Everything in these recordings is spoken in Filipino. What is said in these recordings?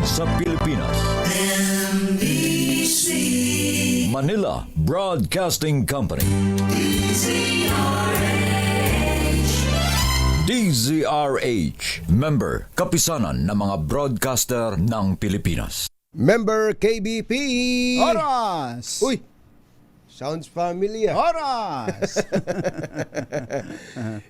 sa Pilipinas. NBC Manila Broadcasting Company. DZRH, member, kapisanan ng mga broadcaster ng Pilipinas. Member KBP. Oras! Uy! Sounds familiar. Oras!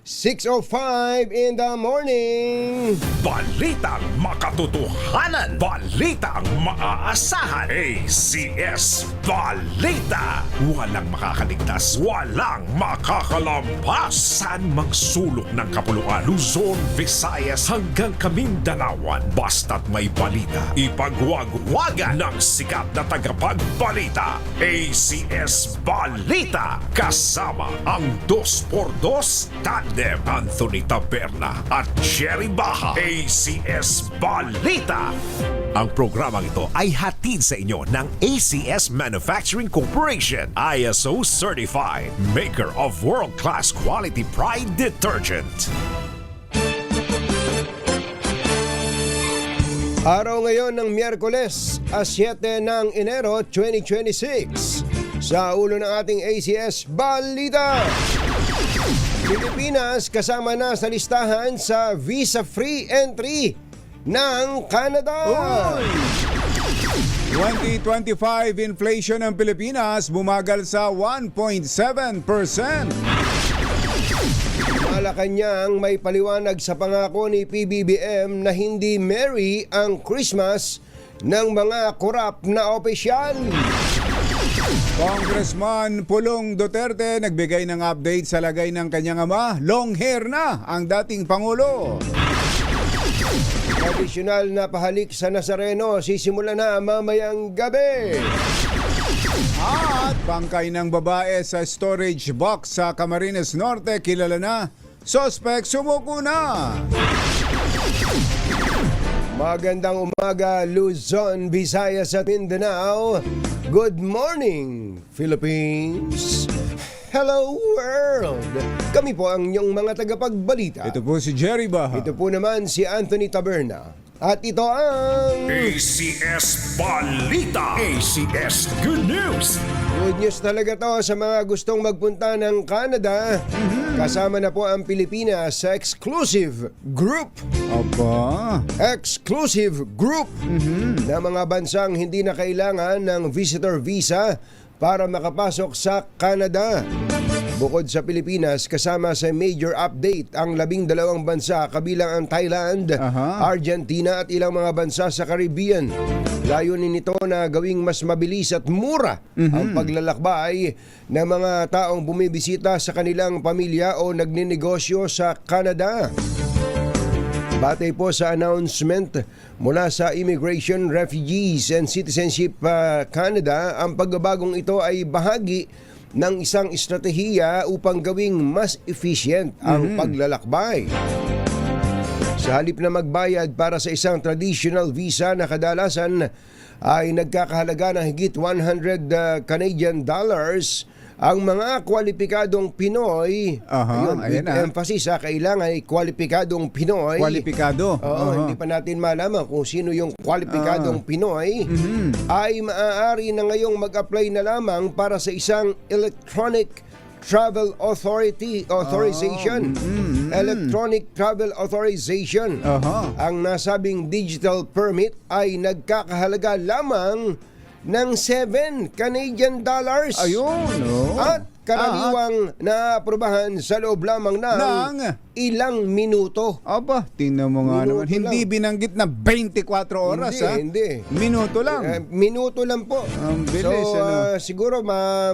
6:05 in the morning. Balitang makatotohanan. Balitang maaasahan. ACS Balita. Walang makakaligtas. Walang makakalampas. Saan magsulok ng kapuluan? Luzon, Visayas hanggang Kamindalawan. Basta't may balita. Ipagwagwagan ng sikat na tagapagbalita. ACS Balita. Kasama ang 2x2 tandem Anthony Taberna at Jerry Baha. ACS Balita. Ang programang ito ay hatid sa inyo ng ACS Manufacturing Corporation, ISO Certified, maker of world-class quality Pride detergent. Araw ngayon ng Miyerkules, 7 ng Enero 2026. Sa ulo ng ating ACS Balita, Pilipinas kasama na sa listahan sa visa-free entry ng Canada. 2025 inflation ng Pilipinas bumagal sa 1.7%. Malacanang may paliwanag sa pangako ni PBBM na hindi merry ang Christmas ng mga korap na opisyal. Congressman Pulong Duterte nagbigay ng update sa lagay ng kanyang ama. Long hair na ang dating Pangulo. Tradisyonal na pahalik sa Nazareno sisimula na mamayang gabi. At bangkay ng babae sa storage box sa Camarines Norte kilala na. Suspect sumuko na. Magandang umaga, Luzon, Visayas at Mindanao. Good morning, Philippines. Hello, world. Kami po ang inyong mga tagapagbalita. Ito po si Jerry Baha. Ito po naman si Anthony Taberna. At ito ang ACS Balita. ACS Good News. good news talaga to sa mga gustong magpunta ng Canada. Kasama na po ang Pilipinas sa exclusive group. Aba. Exclusive group na mga bansang hindi na kailangan ng visitor visa para makapasok sa Canada. Bukod sa Pilipinas, kasama sa major update ang 12 bansa kabilang ang Thailand, Argentina at ilang mga bansa sa Caribbean. Layunin nito na gawing mas mabilis at mura ang paglalakbay ng mga taong bumibisita sa kanilang pamilya o nagninegosyo sa Canada. Batay po sa announcement mula sa Immigration, Refugees and Citizenship Canada, ang pagbabagong ito ay bahagi ng isang estratehiya upang gawing mas efficient ang paglalakbay. Sa halip na magbayad para sa isang traditional visa na kadalasan ay nagkakahalaga ng higit 100 Canadian dollars, ang mga kwalipikadong Pinoy, with emphasis sa kailangan ay kwalipikadong Pinoy. Kwalipikado. Hindi pa natin malaman kung sino yung kwalipikadong Pinoy, ay maaari na ngayong mag-apply na lamang para sa isang electronic travel authorization. Electronic travel authorization. Ang nasabing digital permit ay nagkakahalaga lamang ng 7 Canadian dollars. Ayun, no? At karaniwang naaprubahan sa loob lamang ng ilang minuto. Aba, tingnan mo nga Minuto naman. Hindi lang. binanggit na 24 oras, Hindi. Minuto lang. Minuto lang po. Ang bilis, so, siguro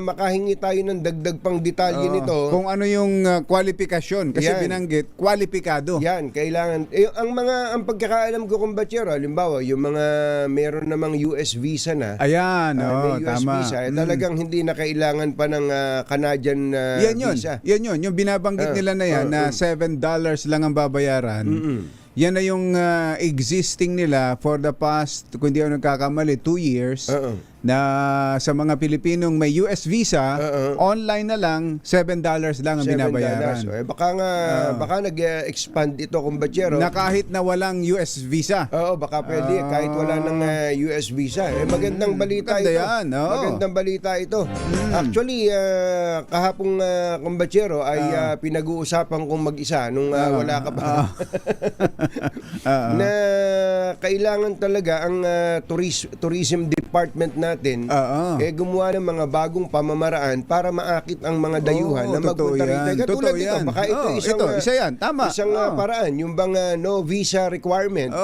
makahingi tayo ng dagdag pang detalye nito. Kung ano yung kwalifikasyon. Kasi Yan. binanggit, kwalipikado. Yan, kailangan. Ang pagkakaalam ko kung ba't halimbawa, yung mga meron namang US visa na. Ayan, may US tama. visa, talagang hindi na kailangan pa ng Canadian visa. Yan yun. Yung binabanggit nila na yan, na $7 lang ang babayaran. Yan na yung existing nila for the past, kung di ako nagkakamali, 2 years. na sa mga Pilipinong may US visa, online na lang, $7 lang ang binabayaran. Baka nag-expand ito, kumbatsero. Na kahit na walang US visa. Oo, baka pwede kahit wala ng US visa. Magandang balita Maganda ito. yan, oo. Magandang balita ito. Actually, kahapong kumbatsero ay pinag-uusapan kong mag-isa nung wala ka pa. Na kailangan talaga ang tourism department natin gumawa ng mga bagong pamamaraan para maakit ang mga dayuhan na totoo magpunta yan. rito. Totoo Katulad nito, yan. baka ito isa yan, tama. Isang paraan, yung bang no visa requirement.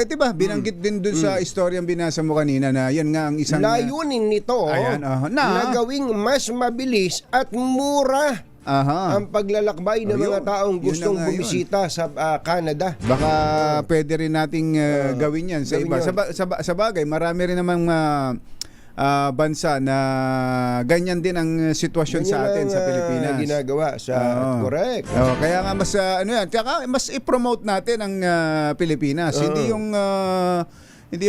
Diba, binanggit din dun sa istoryang binasa mo kanina na yan nga ang isang Layunin nito na gawing mas mabilis at mura ang paglalakbay ng mga taong Yun gustong na nga bumisita sa Canada. Baka pwede rin nating gawin yan sa gawin iba. yun. Sa bagay, marami rin namang bansa na ganyan din ang sitwasyon sa atin sa Pilipinas. Ginagawa sa correct. Kaya nga mas mas i-promote natin ang Pilipinas. Hindi yung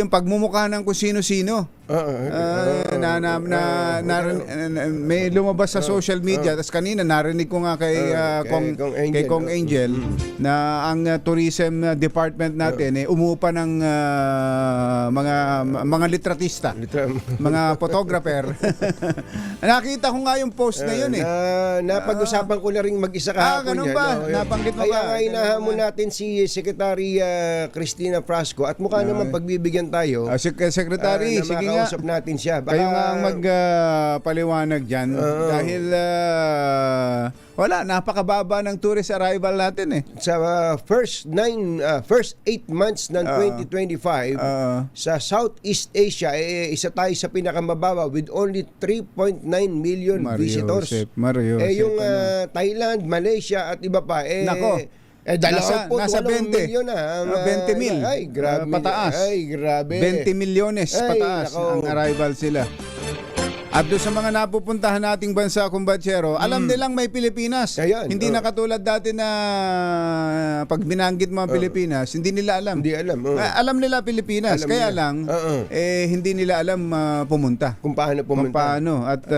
pagmumukha ng kung sino-sino. May lumabas sa social media. Tapos kanina narinig ko nga kay Kong Angel na ang tourism department natin umuupa ng mga litratista, mga photographer. Nakita ko nga yung post na yun Napag-usapan ko na rin mag-isa kahapon ganun yan. ba? Nabanggit mo Kaya ba? nga inahamon natin si Secretary Cristina Frasco at mukha naman pagbibigyan tayo. Secretary, sige nga. Makausap natin siya. Baka, Kayo nga ang magpaliwanag dyan dahil napakababa ng tourist arrival natin sa first 8 months ng 2025 sa Southeast Asia isa tayo sa pinakamababa with only 3.9 million visitors. Yung Thailand, Malaysia at iba pa Nako. Nasa 20 milyon na ang 20 mil ay grabe pataas. Ay grabe. 20 milyones pataas ang arrival sila. At doon sa mga napupuntahan nating bansa, kumbatsero, alam nilang may Pilipinas. Ayan, Hindi na katulad dati na pag binanggit mo ang Pilipinas, hindi nila alam. Hindi alam. Alam nila Pilipinas, Alam kaya nila. lang hindi nila alam pumunta. Kung paano pumunta. Kung paano. At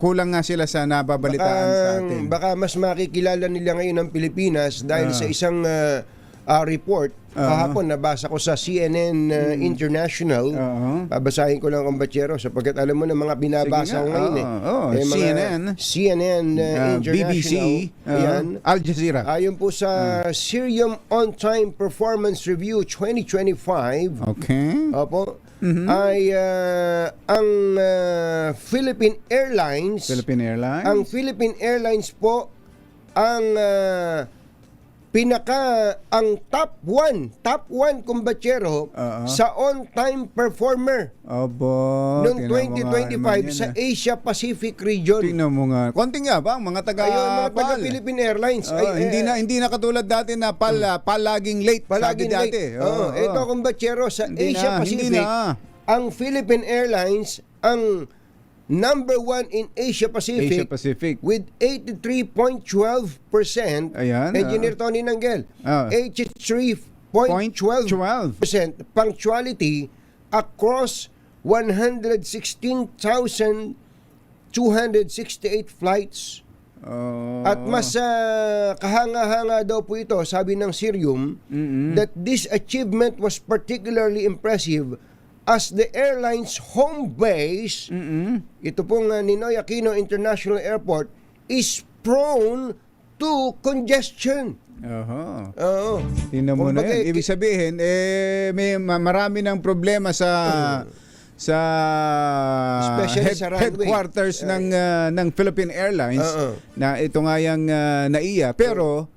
kulang nga sila sa nababalitaan sa atin. Baka mas makikilala nila ngayon ang Pilipinas dahil sa isang report. Kahapon nabasa ko sa CNN International. Babasahin ko lang ang batsero sapagkat alam mo na mga binabasa ko ngayon CNN International. BBC, Al Jazeera. Ayon po sa Cirium On-Time Performance Review 2025. Okay. Opo. Ay ang Philippine Airlines. Ang Philippine Airlines po ang ang top 1 kumbatsero sa on-time performer noong 2025 sa Asia Pacific region. Tingnan mo nga. Konting yabang mga taga Philippine Airlines. Hindi na katulad dati na palaging late. Palaging late. Ito kumbatsero sa Asia Pacific. Ang Philippine Airlines ang number 1 in Asia Pacific with 83.12%. Engineer Tony Nanggel. 83.12% punctuality across 116,268 flights. At mas kahanga-hanga daw po ito, sabi ng Cirium, that this achievement was particularly impressive as the airline's home base, ito pong Ninoy Aquino International Airport, is prone to congestion. Tingnan mo na yan. Ibig sabihin, may marami ng problema sa headquarters ng Philippine Airlines na ito nga yung NAIA. Pero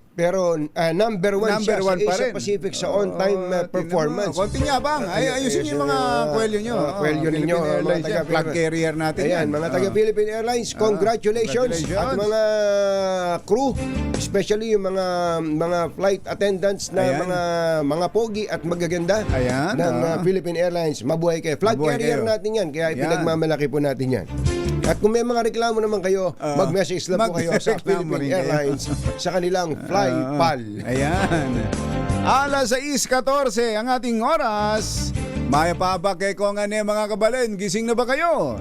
number one siya sa Asia Pacific sa on-time performance. Konting yabang. Ayusin yung mga kwelyo nyo. Kwelyo ninyo. Flag carrier natin. Ayan, mga taga-Philippine Airlines, congratulations. At mga crew, especially yung mga flight attendants na mga pogi at magaganda ng Philippine Airlines. Mabuhay kayo. Flag carrier natin yan, kaya pinagmamalaki po natin yan. At kung may mga reklamo naman kayo, mag-message lang po kayo sa Philippine Airlines sa kanilang FlyPal. Ayan. 6:14 ang ating oras. Maya pa ba kay kung ano mga kabalen, gising na ba kayo?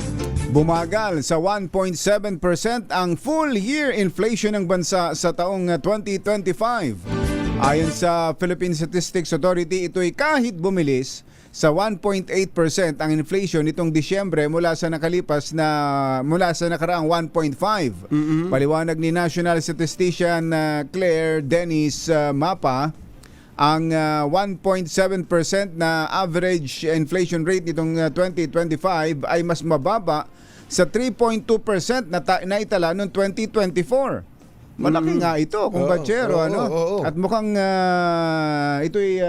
Bumagal sa 1.7% ang full year inflation ng bansa sa taong 2025. Ayon sa Philippine Statistics Authority, ito'y kahit bumilis sa 1.8% ang inflation nitong Disyembre mula sa nakaraang 1.5. Paliwanag ni National Statistician Claire Dennis Mapa, ang 1.7% na average inflation rate nitong 2025 ay mas mababa sa 3.2% na naitala noong 2024. Malaki nga ito, kumpatsero, ano? At mukhang ito'y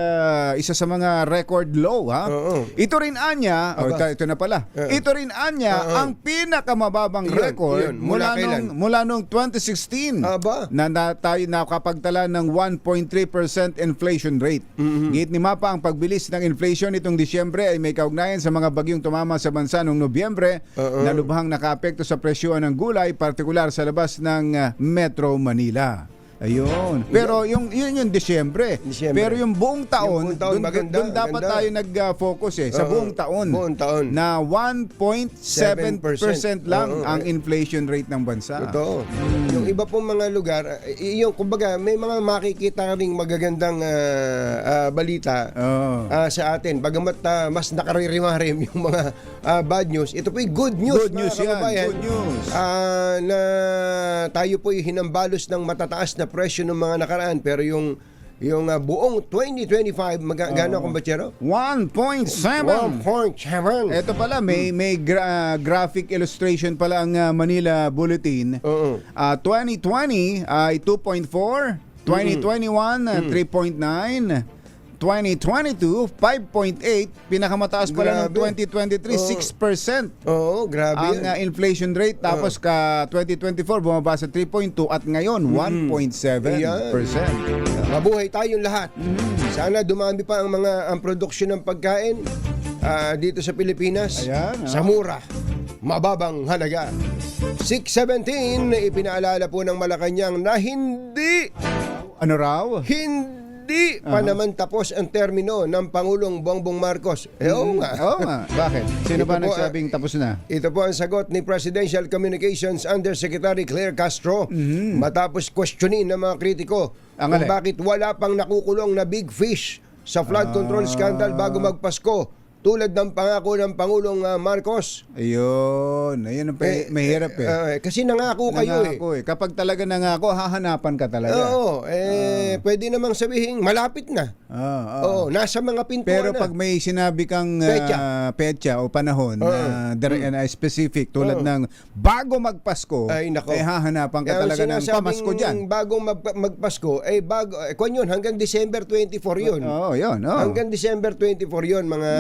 isa sa mga record low, ha? Ito rin anya, ito na pala. Ito rin anya ang pinakamababang record mula nung 2016 na tayo nakapagtala ng 1.3% inflation rate. Git ni Mapa, ang pagbilis ng inflation nitong Disyembre ay may kaugnayan sa mga bagyong tumama sa bansa noong Nobyembre na lubhang nakaapekto sa presyohan ng gulay, partikular sa labas ng Metro Manila. Ayun. Pero yung Disyembre. Pero yung buong taon, doon dapat tayo nag-focus sa buong taon. Na 1.7% lang ang inflation rate ng bansa. Totoo. Yung iba pong mga lugar, yung kumbaga may mga makikita ring magagandang balita sa atin. Bagamat mas nakaririmarim yung mga bad news, ito po'y good news. Good news yan. Good news. Na tayo po'y hinambalos ng matataas na presyo ng mga nakaraan, pero yung buong 2025 magkano kumpatsero? 1.7. Ito pala may graphic illustration pala ang Manila Bulletin. 2020 ay 2.4, 2021 3.9, 2022 5.8, pinakamataas pala ng 2023 6%. Oo, grabe. Ang inflation rate, tapos ka 2024 bumaba sa 3.2 at ngayon 1.7%. Mabuhay tayong lahat. Sana dumami pa ang produksyon ng pagkain dito sa Pilipinas. Sa mura, mababang halaga. 617, ipinaalala po ng Malacanang na hindi pa naman tapos ang termino ng Pangulong Bongbong Marcos. Oo nga. Bakit? Sino ba nagsabing tapos na? Ito po ang sagot ni Presidential Communications Undersecretary Claire Castro matapos questionin ng mga kritiko kung bakit wala pang nakukulong na big fish sa flood control scandal bago magpasko, tulad ng pangako ng Pangulong Marcos. Ayun ang mahirap kasi nangako kayo Kapag talaga nangako, hahanapan ka talaga. Pwede namang sabihin malapit na. Nasa mga pintuan Pero na. pag may sinabi kang petsa o panahon na specific, tulad ng bago magpasko, hahanapan ka talaga ng pamasko dyan. Bagong magpasko, kung yun, hanggang December 24 yun. Hanggang December 24 yun, mga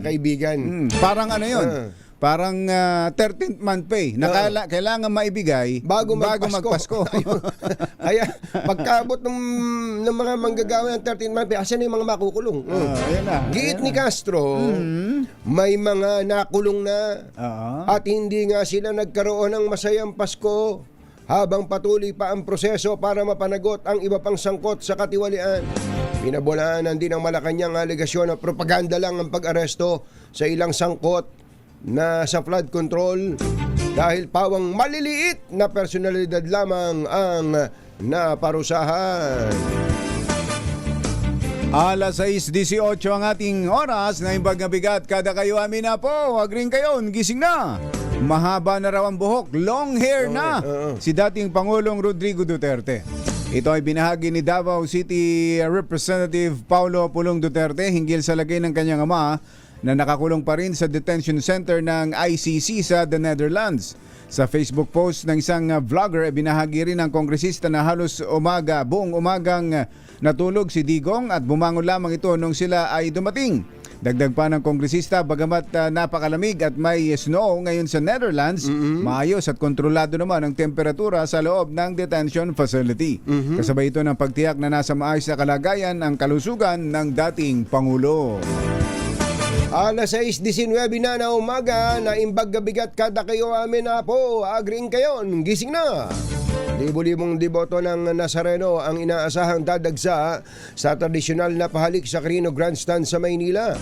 kaibigan. Parang ano yun? Parang 13th month pay na kailangan maibigay bago magpasko. Kaya pagkaabot ng mga manggagawa ng 13th month pay, asan na yung mga makukulong? Giit ni Castro, may mga nakulong na at hindi nga sila nagkaroon ng masayang Pasko habang patuloy pa ang proseso para mapanagot ang iba pang sangkot sa katiwalian. Pinabulaanan din ng Malacanang alegasyon na propaganda lang ang pag-aresto sa ilang sangkot na sa flood control dahil pawang maliliit na personalidad lamang ang naparusahan. Alas 6:18 ang ating oras na imbag na bigat kada kayo amin na po. Wag rin kayo, gising na. Mahaba na raw ang buhok, long hair na si dating Pangulong Rodrigo Duterte. Ito ay binahagi ni Davao City Representative Paulo Pulong Duterte hinggil sa lagay ng kanyang ama na nakakulong pa rin sa detention center ng ICC sa The Netherlands. Sa Facebook post ng isang vlogger, binahagi rin ng kongresista na halos buong umagang natulog si Digong at bumangon lamang ito nung sila ay dumating. Dagdag pa ng kongresista, bagamat napakalamig at may snow ngayon sa Netherlands, maayos at kontrolado naman ang temperatura sa loob ng detention facility. Kasabay ito ng pagtiyak na nasa maayos na kalagayan ang kalusugan ng dating Pangulo. Alas 6:19 na umaga, na imbag gabigat kada kayo amin na po. Agring kayo, gising na. Libo-libong deboto ng Nazareno ang inaasahang dadagsa sa tradisyonal na pahalik sa Quirino Grandstand sa Maynila.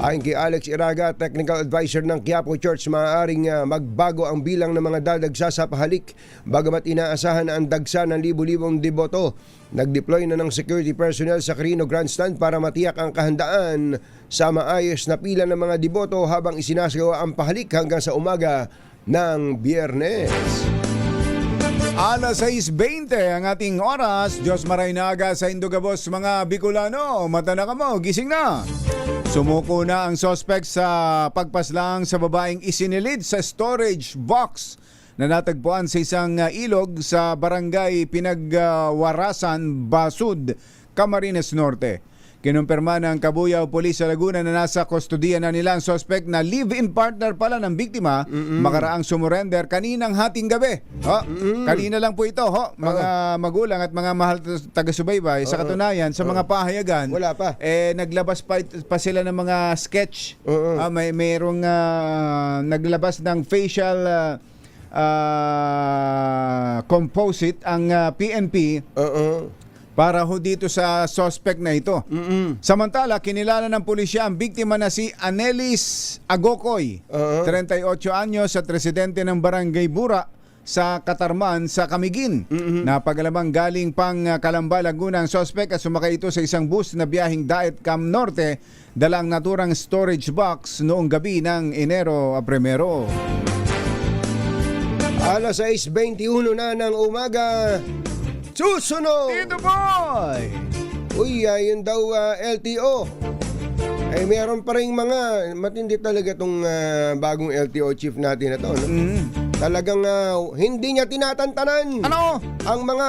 Ayon kay Alex Iraga, Technical Advisor ng Quiapo Church, maaaring magbago ang bilang ng mga dadagsa sa pahalik bagamat inaasahan ang dagsa ng libo-libong deboto. Nag-deploy na ng security personnel sa Quirino Grandstand para matiyak ang kahandaan sa maayos na pila ng mga deboto habang isinasagawa ang pahalik hanggang sa umaga ng Biyernes. Alas 6:20 ang ating oras. Diyos maray na aga sa Indogabos mga Bicolano. Mata na ka mo, gising na. Sumuko na ang suspect sa pagpaslang sa babaeng isinilid sa storage box na natagpuan sa isang ilog sa barangay Pinagwarasan, Basud, Camarines Norte. Kinumpirma ng Cabuyao Police sa Laguna na nasa kustodiya na nila ang suspect na live-in partner pala ng biktima, makaraang sumurrender kaninang hating gabi. Kanina lang po ito, mga magulang at mga mahal taga-subaybay. Sa katunayan, sa mga pahayagan, Wala pa. Naglabas pa sila ng mga sketch. Mayroong naglabas ng facial composite ang PNP para ho dito sa suspect na ito. Samantala, kinilala ng pulisya ang biktima na si Anelis Agokoy, 38 anyos at residente ng Barangay Bura sa Katarman sa Camiguin. Napagalamang galing pang Calamba, Laguna ang suspect at sumakay ito sa isang bus na biyaheng Daet Cam Norte, dalang naturang storage box noong gabi ng Enero 1. Alas 6:21 na ng umaga. Susunod! Tito Boy! Uy, yun daw LTO. Ay meron pa rin mga matindi talaga itong bagong LTO chief natin na to. No? Talagang hindi niya tinatantanan Ano? ang mga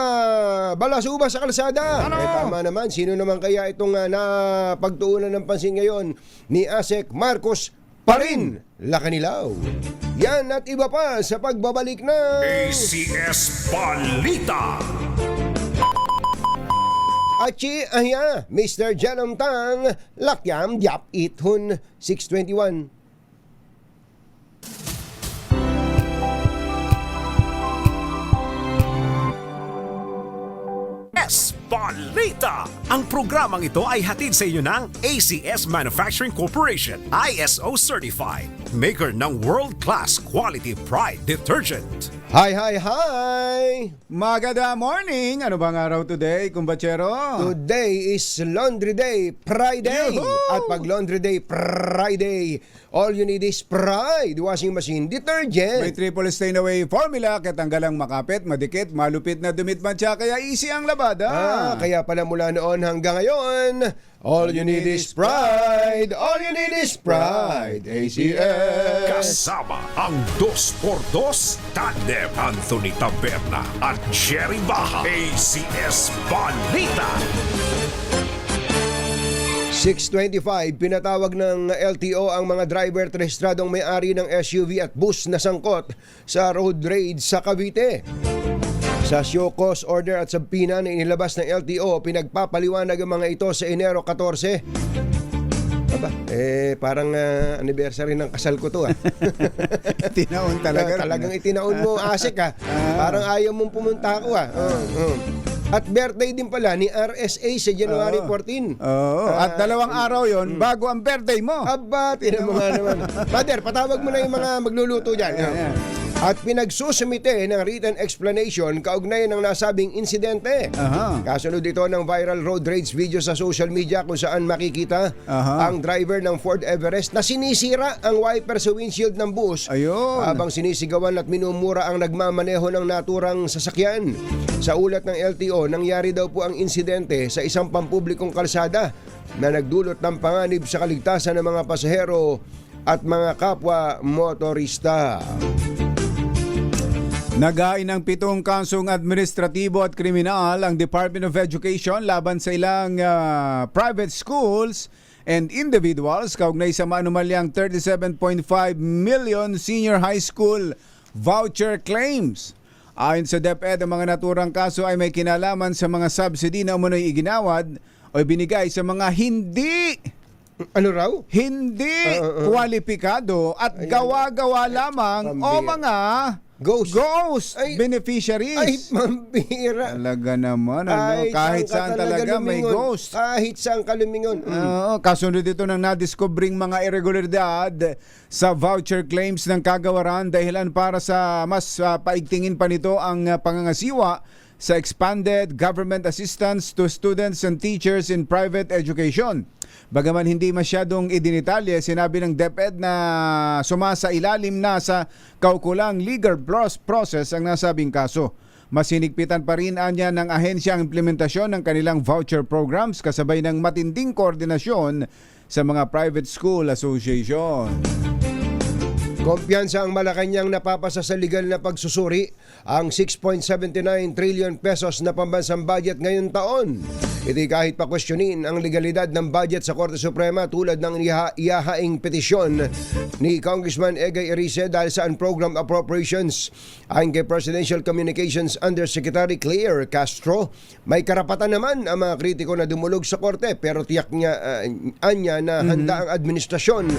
balasuba sa kalsada. Ano? Tama naman, sino naman kaya itong napagtuunan ng pansin ngayon ni Asek Marcos pa rin Lacanilaw. Yan at iba pa sa pagbabalik na ACS Balita. Achi ahya, Mr. Janam Tang, Lakyam Diap Ithun 621. ACS Balita. Ang programang ito ay hatid sa inyo ng ACS Manufacturing Corporation, ISO Certified, maker ng world-class quality Pride detergent. Hi, hi, hi! Maganda morning! Ano bang araw today, kumbachero? Today is Laundry Day Friday. Yuhu! At pag Laundry Day Friday, all you need is Pride washing machine detergent. May triple stain away formula, katanggalang makapit, madikit, malupit na dumit mancha, kaya easy ang labada. Kaya pala mula noon hanggang ngayon, all you need is Pride. All you need is Pride. ACS. Kasama ang 2x2 Tandem Anthony Taberna at Jerry Baja. ACS Balita. 6:25, pinatawag ng LTO ang mga driver at rehistradong may-ari ng SUV at bus na sangkot sa road raid sa Cavite. Sa show cause order at subpoena na inilabas ng LTO, pinagpapaliwanag ang mga ito sa Enero 14. Aba, parang anniversary ng kasal ko to. Tinaon talaga. Talagang itinaon mo, Asik Parang ayaw mong pumunta ako At birthday din pala ni RSA sa January 14. Oo. At dalawang araw yon bago ang birthday mo. Aba, tinan mo nga naman. Father, patawag mo na yung mga magluluto dyan. At pinagsusumite ng written explanation kaugnayan ng nasabing insidente. Kasunod ito ng viral road rage video sa social media kung saan makikita ang driver ng Ford Everest na sinisira ang wiper sa windshield ng bus. Ayun. Habang sinisigawan at minumura ang nagmamaneho ng naturang sasakyan. Sa ulat ng LTO, nangyari daw po ang insidente sa isang pampublikong kalsada na nagdulot ng panganib sa kaligtasan ng mga pasahero at mga kapwa motorista. Naghain ng 7 kasong administratibo at kriminal ang Department of Education laban sa ilang private schools and individuals kaugnay sa maanumalyang 37.5 million senior high school voucher claims. Ayon sa DepEd, ang mga naturang kaso ay may kinalaman sa mga subsidy na umunoy iginawad o binigay sa mga hindi kwalipikado at gawa-gawa lamang o mga Ghost. Ay, beneficiaries. mambira. Talaga naman, ano, kahit saan talaga may ghost. Kahit saan ka lumingon. Oo, kasunod ito ng nadiskobring mga irregularidad sa voucher claims ng kagawaran dahilan para sa mas paigtingin pa nito ang pangangasiwa sa expanded government assistance to students and teachers in private education. Bagaman hindi masyadong idinitalye, sinabi ng DepEd na sumasa ilalim na sa kaukulang legal process ang nasabing kaso. Mas hinigpitan pa rin anya ng ahensya ang implementasyon ng kanilang voucher programs kasabay ng matinding koordinasyon sa mga private school association. Kumpiyansa ang Malacanang napapasa sa legal na pagsusuri ang 6.79 trillion pesos na pambansang budget ngayong taon. Ito'y kahit pa questionin ang legalidad ng budget sa Korte Suprema tulad ng ihahaing petisyon ni Congressman Egay Erice dahil sa unprogrammed appropriations. Ayon kay Presidential Communications Undersecretary Claire Castro, may karapatan naman ang mga kritiko na dumulog sa Korte pero tiyak niya anya na handa ang administrasyon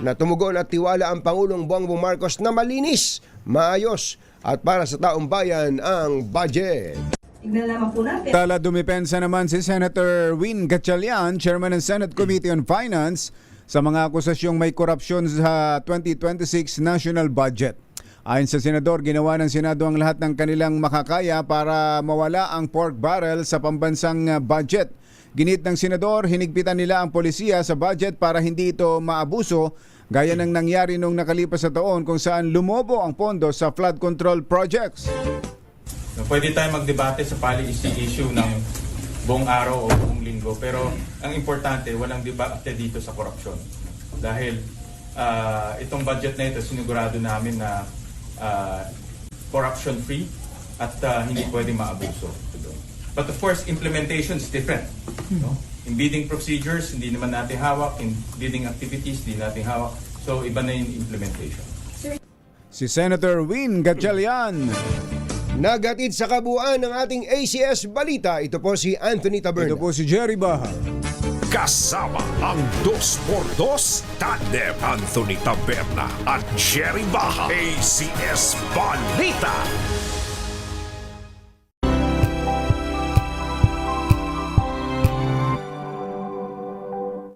na tumugon at tiwala ang Pangulong Bongbong Marcos na malinis, maayos at para sa taong bayan ang budget. Tignan naman po natin. Tala dumipensa naman si Senator Win Gatchalian, Chairman ng Senate Committee on Finance, sa mga akusasyong may korupsyon sa 2026 national budget. Ayon sa Senador, ginawa ng Senado ang lahat ng kanilang makakaya para mawala ang pork barrel sa pambansang budget. Ginit ng Senador, hinigpitan nila ang polisiya sa budget para hindi ito maabuso gaya ng nangyari nung nakalipas na taon kung saan lumobo ang pondo sa flood control projects. Pwede tayo magdebate sa policy issue ng buong araw o buong linggo, pero ang importante, walang debate dito sa korupsyon. Dahil itong budget na ito, sinigurado namin na corruption-free at hindi pwede maabuso. But of course, implementation is different. No? In bidding procedures, hindi naman natin hawak. In bidding activities, hindi natin hawak. So, iba na yung implementation. Si Senator Win Gatchalian. Nagatid sa kabuuan ng ating ACS Balita, ito po si Anthony Taberna. Ito po si Jerry Baha. Kasama ang 2x2 tandem Anthony Taberna at Jerry Baja. ACS Balita.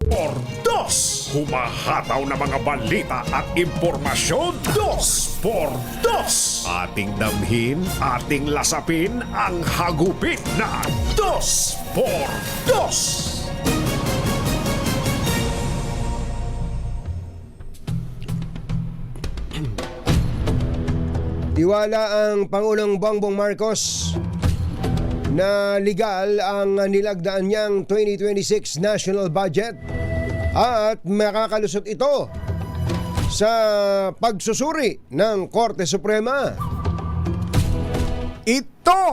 Por dos, humahataw na mga balita at impormasyon. 2x2. Ating damhin, ating lasapin ang hagupit na 2x2. Tiwala ang Pangulong Bongbong Marcos na legal ang nilagdaan niyang 2026 national budget at makakalusot ito sa pagsusuri ng Korte Suprema. Ito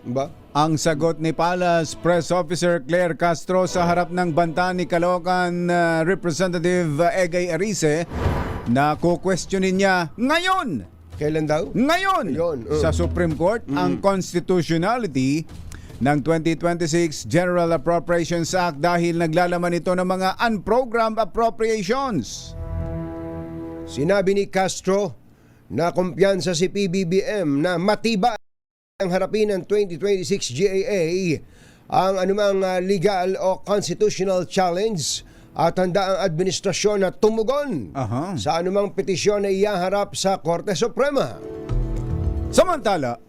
Ba? ang sagot ni Palace Press Officer Claire Castro sa harap ng banta ni Caloocan Representative Egay Erice na kukwestiyonin niya ngayon Kailan daw? Ngayon, Ngayon, sa Supreme Court ang constitutionality ng 2026 General Appropriations Act dahil naglalaman ito ng mga unprogrammed appropriations. Sinabi ni Castro na kumpiyansa si PBBM na matibay ang harapin ng 2026 GAA ang anumang legal o constitutional challenge at handa ang administrasyon na tumugon sa anumang petisyon na iyaharap sa Korte Suprema. Samantala,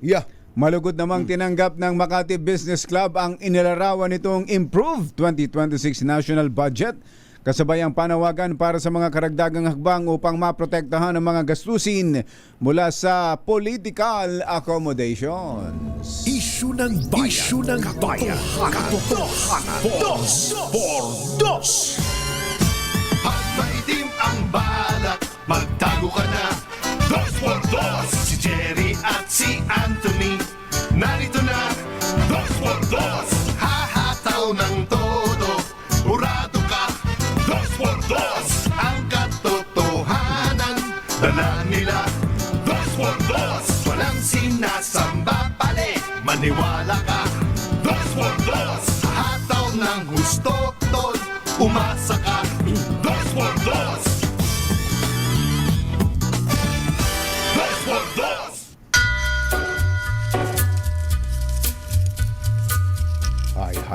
malugod namang tinanggap ng Makati Business Club ang inilarawan nitong improved 2026 national budget kasabay ang panawagan para sa mga karagdagang hakbang upang maprotektahan ang mga gastusin mula sa political accommodations. Isyu ng bayan, katotohanan, 2x2. At maitim ang balak, magtago ka na. 2x2, si Jerry at si Anthony, narito na. 2x2, hahataw ng todo, urado ka. 2x2, ang katotohanan, dala nila. 2x2, walang sinasamba pali, maniwala ka. 2x2, hataw ng gusto, tol, umasa ka. 2x2, 2x2.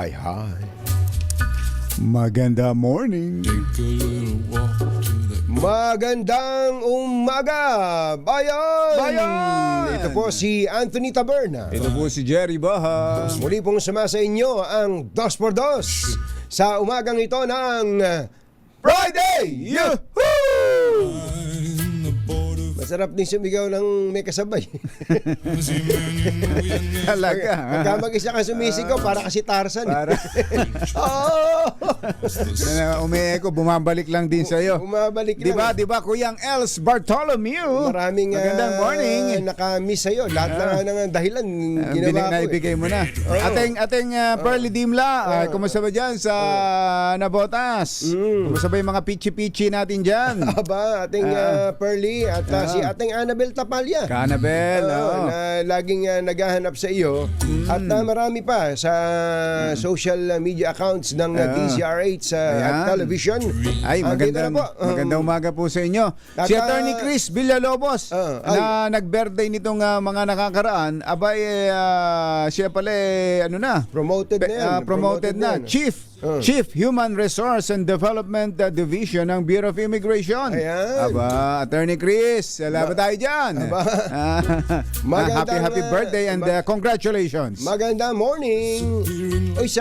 Hi, hi. Maganda morning. Magandang umaga, bayan! Bayan! Ito po si Anthony Taberna. Ito po si Jerry Baha. Muli pong sumasa inyo ang 2x2 sa umagang ito ng Friday! Yahoo! Masarap din sumigaw ng may kasabay. Talaga. Pagka mag-isa ka sumisigaw, para kasi Tarzan. Para umieko, bumabalik lang din sa iyo. Bumabalik lang. Di ba, Kuyang Els Bartholomew? Maraming Magandang morning. Naka-miss sa'yo. Lahat ng dahilan ginawa ko. Naibigay mo na. Ating Pearly Dimla, kumusta ba dyan sa Nabotas? Kumusta ba yung mga pichi-pichi natin dyan? Aba, ating Pearly at si ating Annabel Tapalya. Annabel, na laging naghahanap sa iyo. At marami pa sa social media accounts ng DZRH at television. Ay, magandang umaga po sa inyo. Si Attorney Chris Villalobos na nag-birthday nitong mga nakakaraan, abay siya pala Promoted na yan. promoted na. Chief Human Resource and Development Division ng Bureau of Immigration. Ayan. Aba, Attorney Chris, salamat tayo dyan. Happy birthday and congratulations. Magandang morning. Oy, sa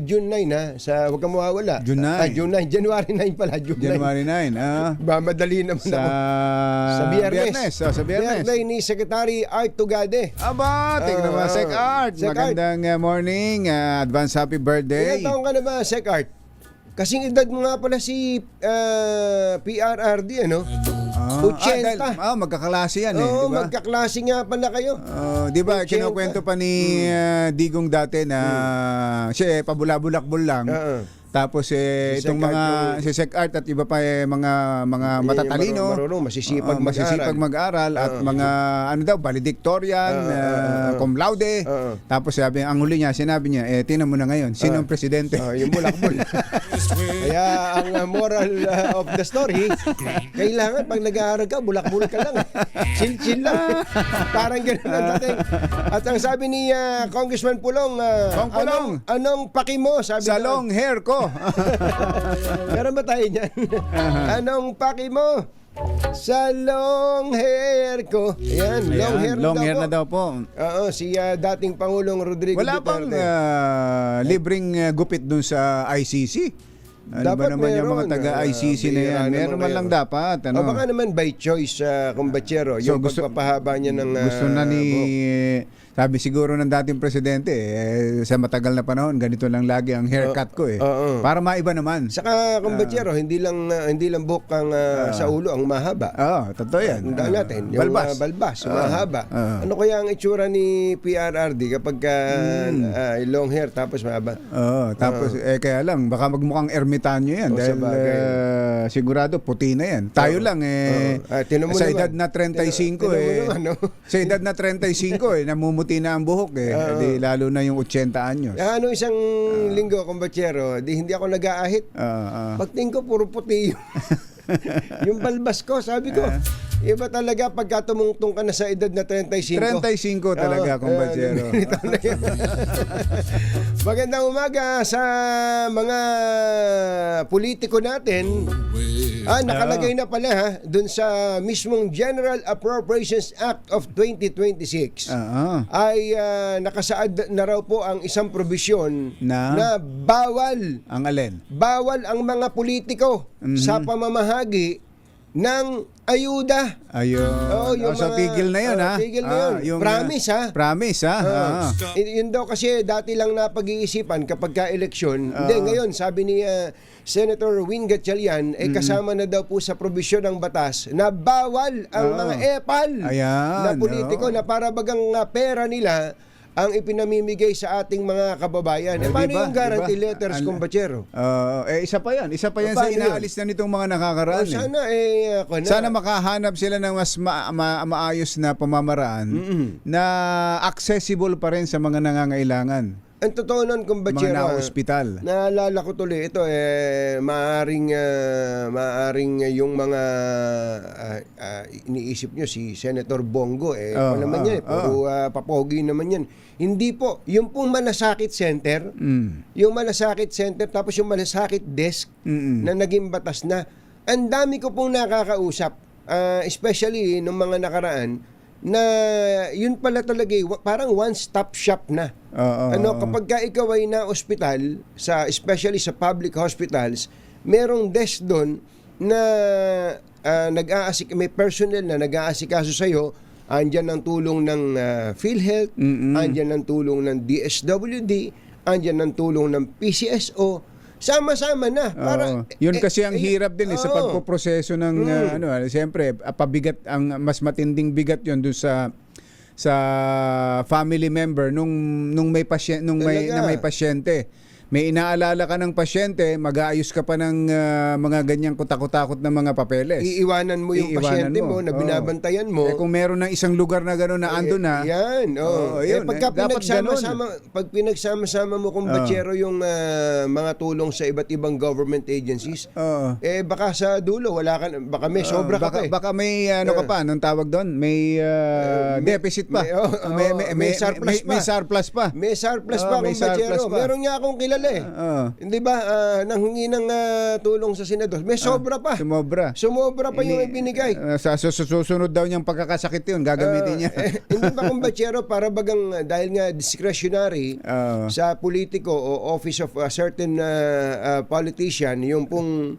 June 9 huwag kang mawawala. June 9. June 9. January 9 pala. January 9. Madali naman Sa Biyernes. Sa Biyernes. Birthday ni Secretary Art Tugade. Aba, tingnan mo, Sec Art. Sec Art. Magandang morning. Advance happy birthday. Ilang taon ka na ba, Sec Art? Kasing edad mo nga pala si PRRD, ano? 80. Magkaklase yan Oo, di ba? magkaklase nga pala kayo. Di ba, 80. kinukwento pa ni Digong dati na siya pabulabulakbol lang. Tapos Si itong Sec mga Art si Sec Art at iba pa mga matatalino, marunong, masisipag mag-aral at mga valedictorian, cum laude. Tapos sabi, ang huli niya, sinabi niya, tingnan mo na ngayon, sino ang presidente? Yung bulakbol. Kaya ang moral of the story, kailangan pag nag-aaral ka, bulakbol ka lang. Chill lang. Parang ganun ang dating. At ang sabi ni Congressman Pulong, Kong Pulong, anong paki mo? Sabi sa niya, long hair ko. meron ba tayo niyan? Anong paki mo? Sa long hair ko. Ayan, long hair na daw po. Oo, si dating Pangulong Rodrigo Wala pang Duterte. libreng gupit dun sa ICC. Ano ba Dapat naman yung mga meron, taga-ICC na yan? bihira Meron naman man lang kayo. dapat. O baka naman by choice, kumbachero, So, yung pagpapahaba niya ng gusto na ni buhok. sabi siguro ng dating presidente sa matagal na panahon ganito lang lagi ang haircut ko para maiba naman. Saka kumbachero, hindi lang buhok ang sa ulo ang mahaba. Totoo yan. Tandaan natin, yung balbas, mahaba. Ano kaya ang itsura ni PRRD kapag long hair tapos mahaba? Tapos kaya lang baka magmukhang ermitanyo yan dahil sigurado puti na yan. Tayo lang sa edad na 35 sa edad na 35 namumuti na ang buhok di lalo na yung 80 anyos. Ano isang linggo, kumbachero, hindi ako nag-aahit. Pagtingin ko, puro puti yung balbas ko. Sabi ko, iba talaga pagka tumungtong ka na sa edad na 35. 35 talaga, kumbachero. Magandang umaga sa mga politiko natin. Nakalagay na pala dun sa mismong General Appropriations Act of 2026 ay nakasaad na raw po ang isang probisyon na bawal ang alin? Bawal ang mga politiko sa pamamahagi ng ayuda. Ayun. So tigil na yun Tigil na yun. Promise Promise yun daw kasi dati lang napag-iisipan kapag ka-eleksyon. Hindi, ngayon sabi ni Senator Win Gatchalian kasama na daw po sa probisyon ng batas na bawal ang mga epal na politiko na para bagang pera nila ang ipinamimigay sa ating mga kababayan. Paano yung guarantee letters, kumbachero? Isa pa yan sa inaalis na nitong mga nakakaraan. Sana makahanap sila ng mas maayos na pamamaraan na accessible pa rin sa mga nangangailangan. Ang totoo nun, kung mga Bachero, na-hospital. naalala ko tuloy ito, maaring yung mga iniisip nyo si Senator Bongo, ano naman yan, puro papogi naman yan. Hindi po, yung pong malasakit center, yung malasakit center, tapos yung malasakit desk na naging batas na, ang dami ko pong nakakausap, especially nung mga nakaraan, na yun pala talaga parang one-stop shop na. Kapag ka ikaw ay na-hospital, especially sa public hospitals, merong desk doon na may personnel na nag-aasikaso sa'yo. Andyan ang tulong ng PhilHealth, andyan ang tulong ng DSWD, andyan ang tulong ng PCSO. Sama-sama na. Yun kasi ang hirap din sa pagpoproseso ng siyempre pabigat, ang mas matinding bigat yun doon sa family member nung may pasyente. May inaalala ka ng pasyente, mag-aayos ka pa ng mga ganyang kutakot-takot na mga papeles. Iiwanan mo yung pasyente mo na binabantayan mo. Kung meron ng isang lugar na gano'n na ando na. Yan. Yun, pag dapat pinagsama-sama mo kung Bachero yung mga tulong sa iba't ibang government agencies, baka sa dulo baka may sobra ka pa. Baka may ka pa, anong tawag doon? May deficit pa. May surplus pa. May surplus pa. May surplus pa kung Bachero. Meron nga akong kilala hindi ba, nanghingi ng tulong sa senador. May sobra pa. Sumobra pa yung ibinigay. Sa susunod daw niyang pagkakasakit yun, gagamitin niya. Hindi ba kung Bachero, para bagang dahil nga discretionary sa politiko o office of a certain politician, yung pong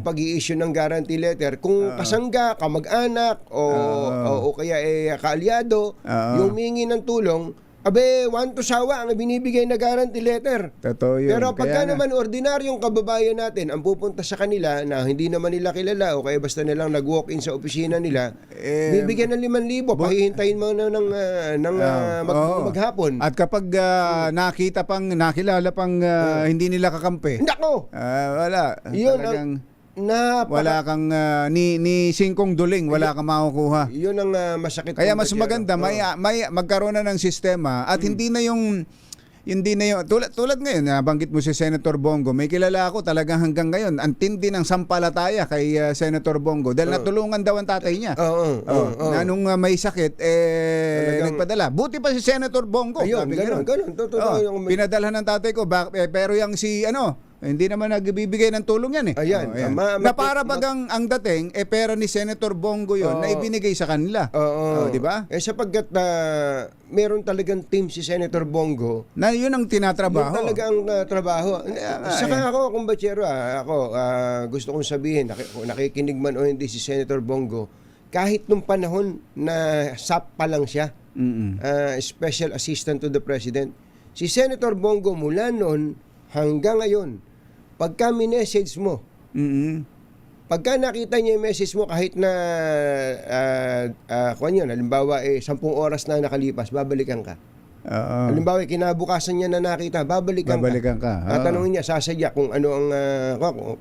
pag-i-issue ng guarantee letter, kung kasangga, kamag-anak o kaya kaalyado, yung humingi ng tulong, one to sawa ang binibigay na guarantee letter. Totoo yun. Pero pagka naman ordinaryong kababayan natin ang pupunta sa kanila na hindi naman nila kilala o kaya basta nilang nag-walk-in sa opisina nila, bibigyan ng 5,000, pahihintayin mo na ng maghapon. At kapag nakilala pang hindi nila kakampi. Nako! Wala. Yun talagang wala kang ni singkong duling, wala kang makukuha. Yun ang masakit. Kaya mas maganda may magkaroon na ng sistema at hindi na yung tulad ngayon, nabanggit mo si Senator Bongo, may kilala ako talagang hanggang ngayon ang tindi ng sampalataya kay Senator Bongo dahil natulungan daw ang tatay niya. Na nung may sakit nagpadala. Buti pa si Senator Bongo. Ayun, ganun. Totoo. Pinadalhan ng tatay ko pero yung hindi naman nagbibigay ng tulong yan . Ayan. Na para bagang ang dating pera ni Senator Bongo yun na ibinigay sa kanila. Di ba? Sapagkat meron talagang team si Senator Bongo na yun ang tinatrabaho. Yun talagang trabaho. Saka ako, kung Bachero, gusto kong sabihin, nakikinig man o hindi si Senator Bongo, kahit nung panahon na SAP pa lang siya, Special Assistant to the President, si Senator Bongo mula noon hanggang ngayon, pagka minessage mo, pagka nakita niya yung message mo, kahit na halimbawa 10 oras na nakalipas, babalikan ka. Halimbawa kinabukasan niya na nakita, babalikan ka. Tatanungin niya, sasadya kung ano ang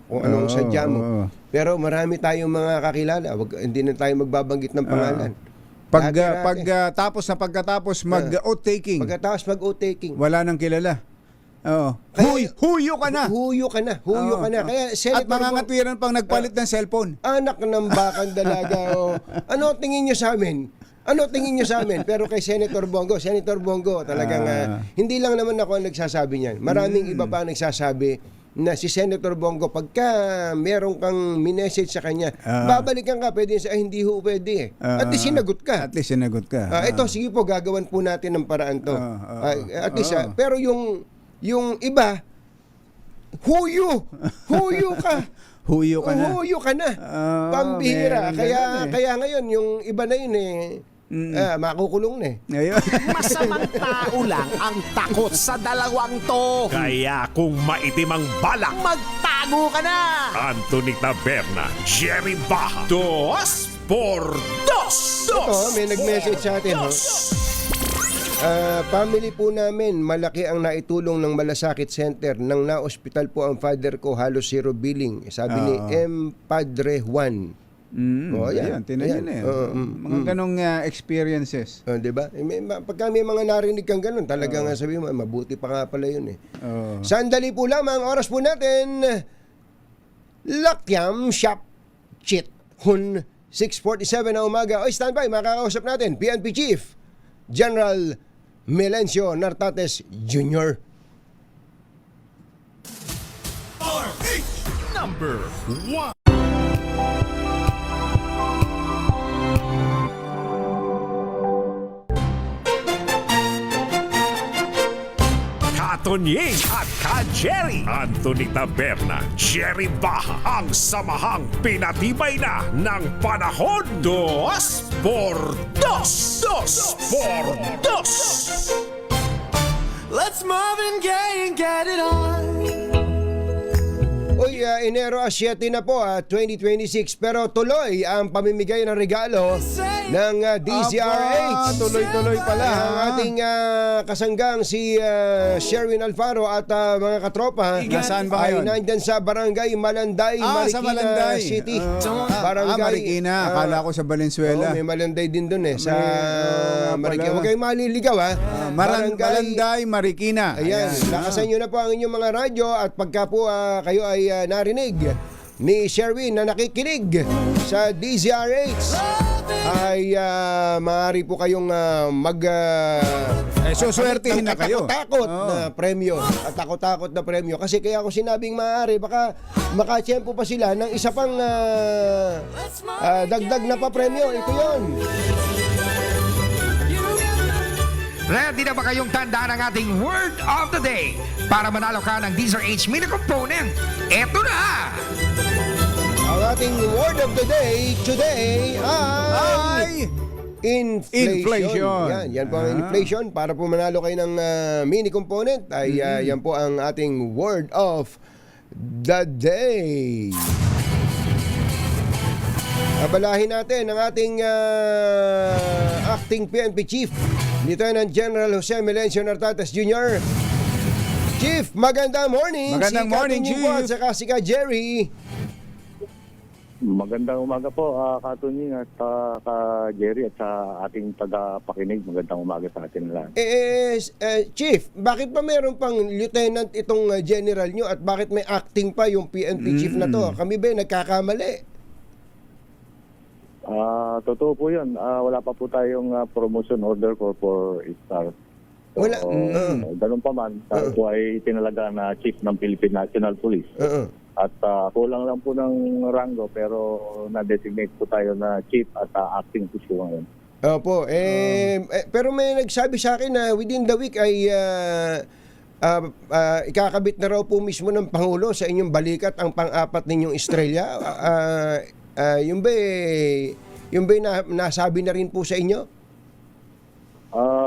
anong sadya mo. Pero marami tayong mga kakilala, hindi na tayo magbabanggit ng pangalan. Pagkatapos mag-oath-taking. Wala nang kilala. Huyo ka na. Kaya Senator, at mangangatwiran pang nagpalit ng cellphone. Anak ng bakang dalaga. Ano tingin niyo sa amin? Pero kay Senator Bongo talagang hindi lang naman ako ang nagsasabi niyan. Maraming iba pa ang nagsasabi na si Senator Bongo, pagka meron kang minessage sa kanya, babalikan ka, pwede sa hindi ho pwede . At least sinagot ka. Ito, sige po, gagawan po natin ng paraan to. At least, pero yung iba, huyo ka. Huyo ka na. Pambihira. Kaya ngayon, yung iba na yun makukulong na . Masamang tao lang ang takot sa dalawang to. Kaya kung maitim ang balak, magtago ka na! Anthony Taberna, Jerry Baja, 2 por 2. Ito, may nag-message sa atin. Family po namin, malaki ang naitulong ng Malasakit Center. Nang na-hospital po ang father ko, halos zero billing. Sabi ni M. Padre Juan. Yan. Tinan Ayan. yun mga ganong experiences. 'Di ba? Pagka may mga narinig kang ganun, talagang sabi mo, mabuti pa nga pala yun eh. Oo. Sandali po lamang, oras po natin. Lakyam Shop Chit Hun 6:47 na umaga. Standby, makakausap natin PNP Chief General Melencio Nartates Jr. Number 1. Katonying at Ka-Jerry. Anthony Taberna, Jerry Baha, ang samahang pinatibay na ng panahon. 2 por 2. 2 por 2. Let's Marvin Gaye and get it on. Uy, Enero 7 na po, 2026. Pero tuloy ang pamimigay ng regalo ng DZRH. Tuloy-tuloy pala. Ang ating kasanggang si Sherwin Alfaro at mga katropa Nasaan ba ay ngayon? nandyan sa Barangay Malanday, sa Marikina Malanday. City. Marikina. Akala ko sa Valenzuela. May Malanday din doon sa Marikina. pala. Huwag kayong maliligaw Malanday, Marikina. Ayan, lakasan nyo na po ang inyong mga radyo at pagka po kayo ay narinig ni Sherwin na nakikinig sa DZRH ay maaari po kayong suswertihin na kayo. Takot na premyo at takot na premyo kasi kaya ako sinabing maaari baka makatsyempo pa sila ng isa pang dagdag na pa premyo. Ito yon. Ready na ba kayong tandaan ang ating word of the day para manalo ka ng DZRH mini component? Eto na! Ang ating word of the day today ay inflation. Yan po ang inflation. Para po manalo kayo ng mini component ay yan po ang ating word of the day. Abalahin natin ang ating acting PNP Chief, Lieutenant General Jose Melencio Nartates Jr. Chief, magandang morning. Magandang morning, Chief. At saka si Ka Jerry. Magandang umaga po, Katunying at Ka-Jerry at sa ating tagapakinig. Magandang umaga sa atin lahat. Chief, bakit pa meron pang lieutenant itong general nyo at bakit may acting pa yung PNP chief na to? Kami ba nagkakamali? Totoo po yun. Wala pa po tayong promotion order for star. So, Wala. Ganun pa man, tayo po ay tinalaga na chief ng Philippine National Police. At kulang lang po ng rango pero na-designate po tayo na chief at acting po siya ngayon. Opo. Pero may nagsabi sa akin na within the week ay ikakabit na raw po mismo ng Pangulo sa inyong balikat ang pang-apat ninyong estrella. Yung ba nasabi na rin po sa inyo?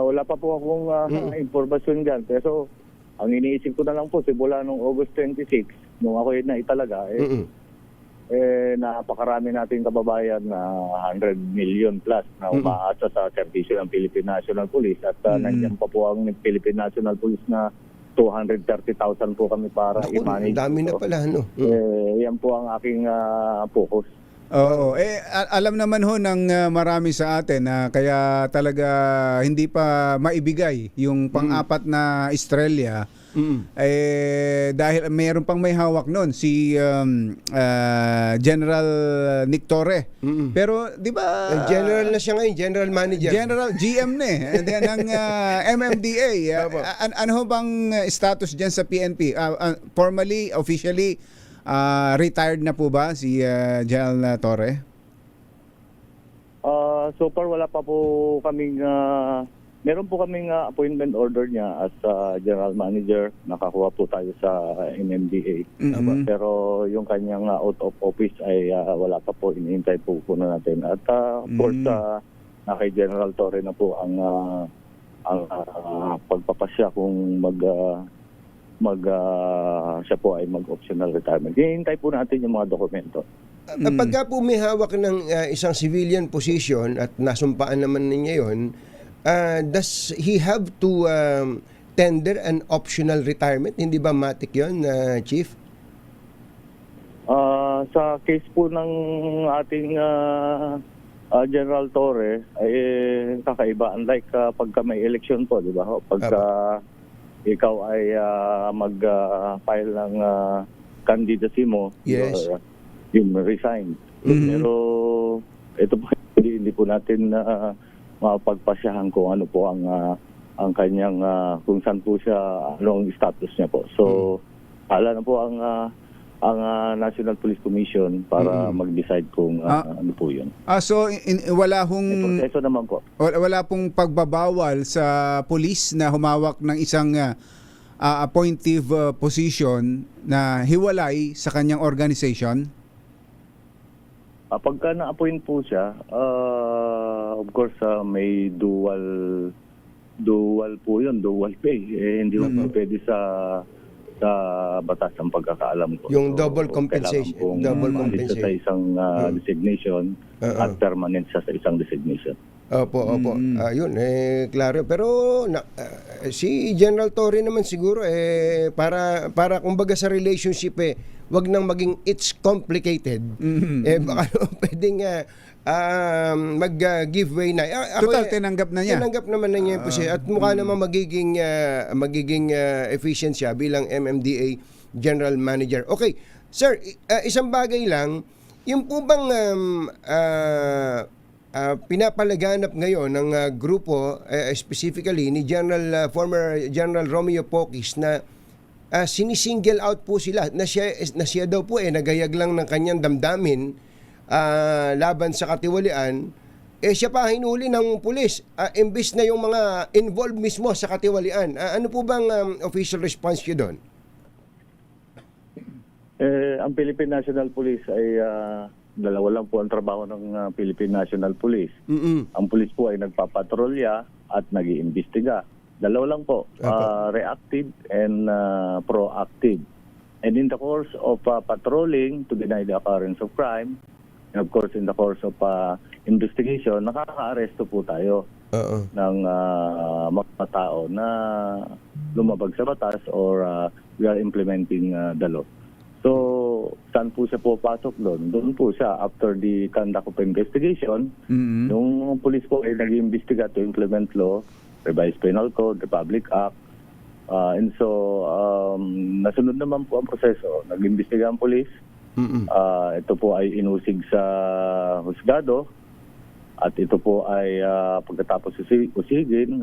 Wala pa po akong informasyon dyan. Pero ang iniisip ko na lang po, simula nung August 26, nung ako na italaga, napakarami nating kababayan na 100 million plus na umaasa sa serbisyo ng Philippine National Police. At nandiyan pa po ang Philippine National Police na 230,000 po kami para i-manage. Dami na pala, no? Yan po ang aking focus. Oo, alam naman ho ng marami sa atin na kaya talaga hindi pa maibigay yung pang-apat na estrella dahil mayroon pang may hawak noon si General Nick Torre. Pero di ba General na siya ngayon, General Manager. General GM na ng MMDA. Ano ho bang status diyan sa PNP? Formally, officially retired na po ba si General Torre? So far wala pa po kaming meron po kaming appointment order niya as general manager. Nakakuha po tayo sa NMDA. Pero yung kanyang out of office ay wala pa po, inihintay po na natin. At of course na kay General Torre na po ang pagpapasya kung siya po ay mag-optional retirement. Hihintay po natin yung mga dokumento. Pagka po may hawak ng isang civilian position at nasumpaan naman niya yun, does he have to tender an optional retirement? Hindi ba matik yun, Chief? Sa case po ng ating General Torre, ay kakaiba. Unlike pagka may election po, di ba? Pagka ikaw ay mag-file ng candidacy mo, Yes. you resign. Pero ito po, hindi po natin mapagpasyahan kung ano po ang kanyang, kung saan po siya, ano ang status niya po. So, ala na po ang National Police Commission para mag-decide kung ano po yun. So wala May hong proseso naman po. wala pong pagbabawal sa pulis na humawak ng isang appointive position na hiwalay sa kanyang organization? Pagka na-appoint po siya, of course, may dual po yun, dual pay. Hindi mo po pwede sa batas ng pagkakaalam ko. Yung double compensation, kailangan pong double maalis siya sa compensation. isang designation at permanent siya sa isang designation. Opo. Yun, klaro. Pero si General Torre naman siguro, para kumbaga sa relationship, wag nang maging it's complicated. Baka pwedeng mag-give way na. Total, tinanggap na niya. Tinanggap naman na niya po siya. At mukha naman magiging efficient siya bilang MMDA General Manager. Okay, sir, isang bagay lang, yung po bang pinapalaganap ngayon ng grupo, specifically ni former General Romeo Pocis, na sinisingle out po sila, na siya daw po nagayag lang ng kanyang damdamin laban sa katiwalian, siya pa hinuli ng pulis, imbis na yung mga involved mismo sa katiwalian. Ano po bang official response nyo doon? Ang Philippine National Police ay dalawa lang po ang trabaho ng Philippine National Police. Ang police po ay nagpapatrolya at nag-iimbestiga. Dalawa lang po, reactive and proactive. And in the course of patrolling to deny the occurrence of crime, and of course in the course of investigation, nakaka-aresto po tayo ng mga tao na lumabag sa batas or we are implementing the law. So, saan po siya pasok doon? Doon po siya after the conduct of investigation. Yung police po ay nag-iimbestiga to implement law, revised penal code, Republic Act. And so, nasunod naman po ang proseso. Nag-imbestiga ang police. Ito po ay inusig sa husgado. At ito po ay pagkatapos usigin,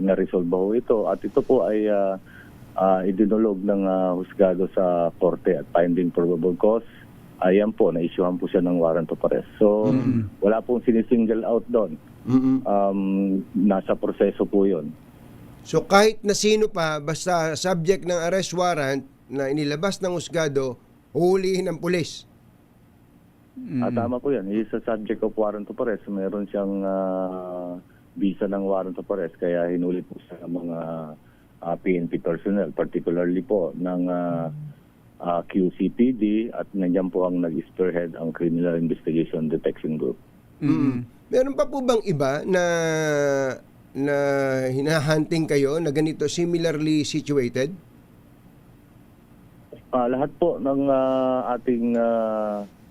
na-resolve ho ito. At ito po ay idinulog ng husgado sa korte at finding probable cause. Ayan po, na-issuehan po siya ng warrant of arrest. So, wala pong sinisingle out doon. Nasa proseso po yun. So kahit na sino pa, basta subject ng arrest warrant na inilabas ng husgado, huhulihin ng pulis. Tama po yan. He is a subject of warrant of arrest. Meron siyang visa ng warrant of arrest. Kaya hinuli po sa mga PNP personnel, particularly po ng QCPD, at nandiyan po ang nag-spearhead ang Criminal Investigation Detection Group. Meron pa po bang iba na hinahunting kayo na ganito, similarly situated? Lahat po ng ating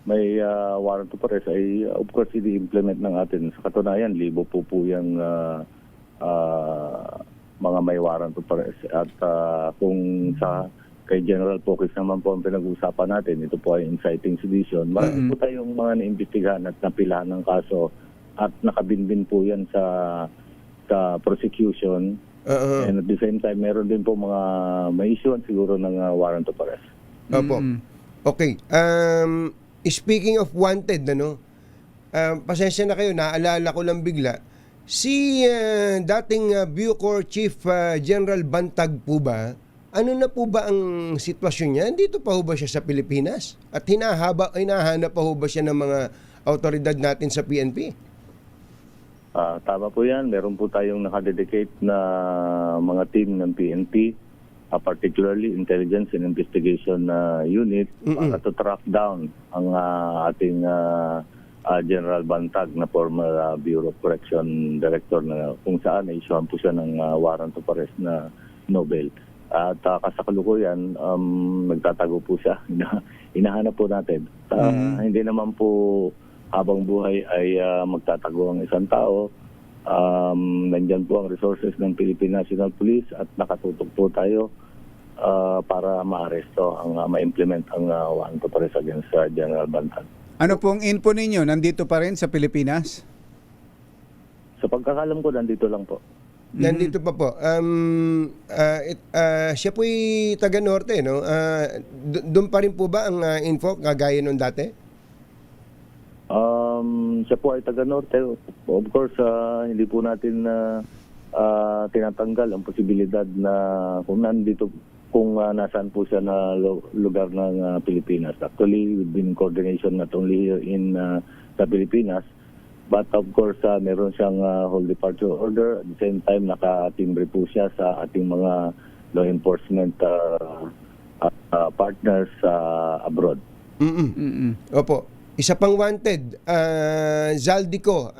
may warrant of arrest ay of course i-implement ng atin. Sa katunayan, libo po yung mga may warrant of arrest. At kung kay General Pocis naman po ang pinag-uusapan natin, ito po ay inciting sedition. Marami po tayong mga naimbestigahan at napilahan ng kaso at nakabinbin po yan sa prosecution. And at the same time, meron din po mga may issuean siguro ng warrant of arrest. Opo. Okay. Speaking of wanted, pasensya na kayo, naalala ko lang bigla. Si dating Bucor Chief General Bantag po ba, ano na po ba ang sitwasyon niya? Dito pa ho ba siya sa Pilipinas? At hinahanap pa ho ba siya ng mga autoridad natin sa PNP? Tama po yan. Meron po tayong nakadedicate na mga team ng PNP, particularly Intelligence and Investigation Unit, para to track down ang ating General Bantag na former Bureau of Correction Director, na kung saan na-issuehan po siya ng warrant of arrest na Nobel. At kasalukuyan, nagtatago po siya. Hinahanap po natin. Hindi naman po habang buhay ay magtatago ang isang tao. Nandyan po ang resources ng Philippine National Police at nakatutok po tayo para ma-aresto, ma-implement ang warrant of arrest against General Bantan. Ano pong info ninyo? Nandito pa rin sa Pilipinas? Sa pagkakalam ko, nandito lang po. Nandito pa po. Siya po'y taga-norte, no? Doon pa rin po ba ang info kagaya nung dati? Siya po ay taga-norte. Of course, hindi po natin tinatanggal ang posibilidad na kung nasaan po siya na lugar ng Pilipinas. Actually, we've been in coordination not only here in sa Pilipinas, but of course, meron siyang hold departure order. At the same time, nakatimbre po siya sa ating mga law enforcement partners abroad. Opo. Isa pang wanted, Zaldico.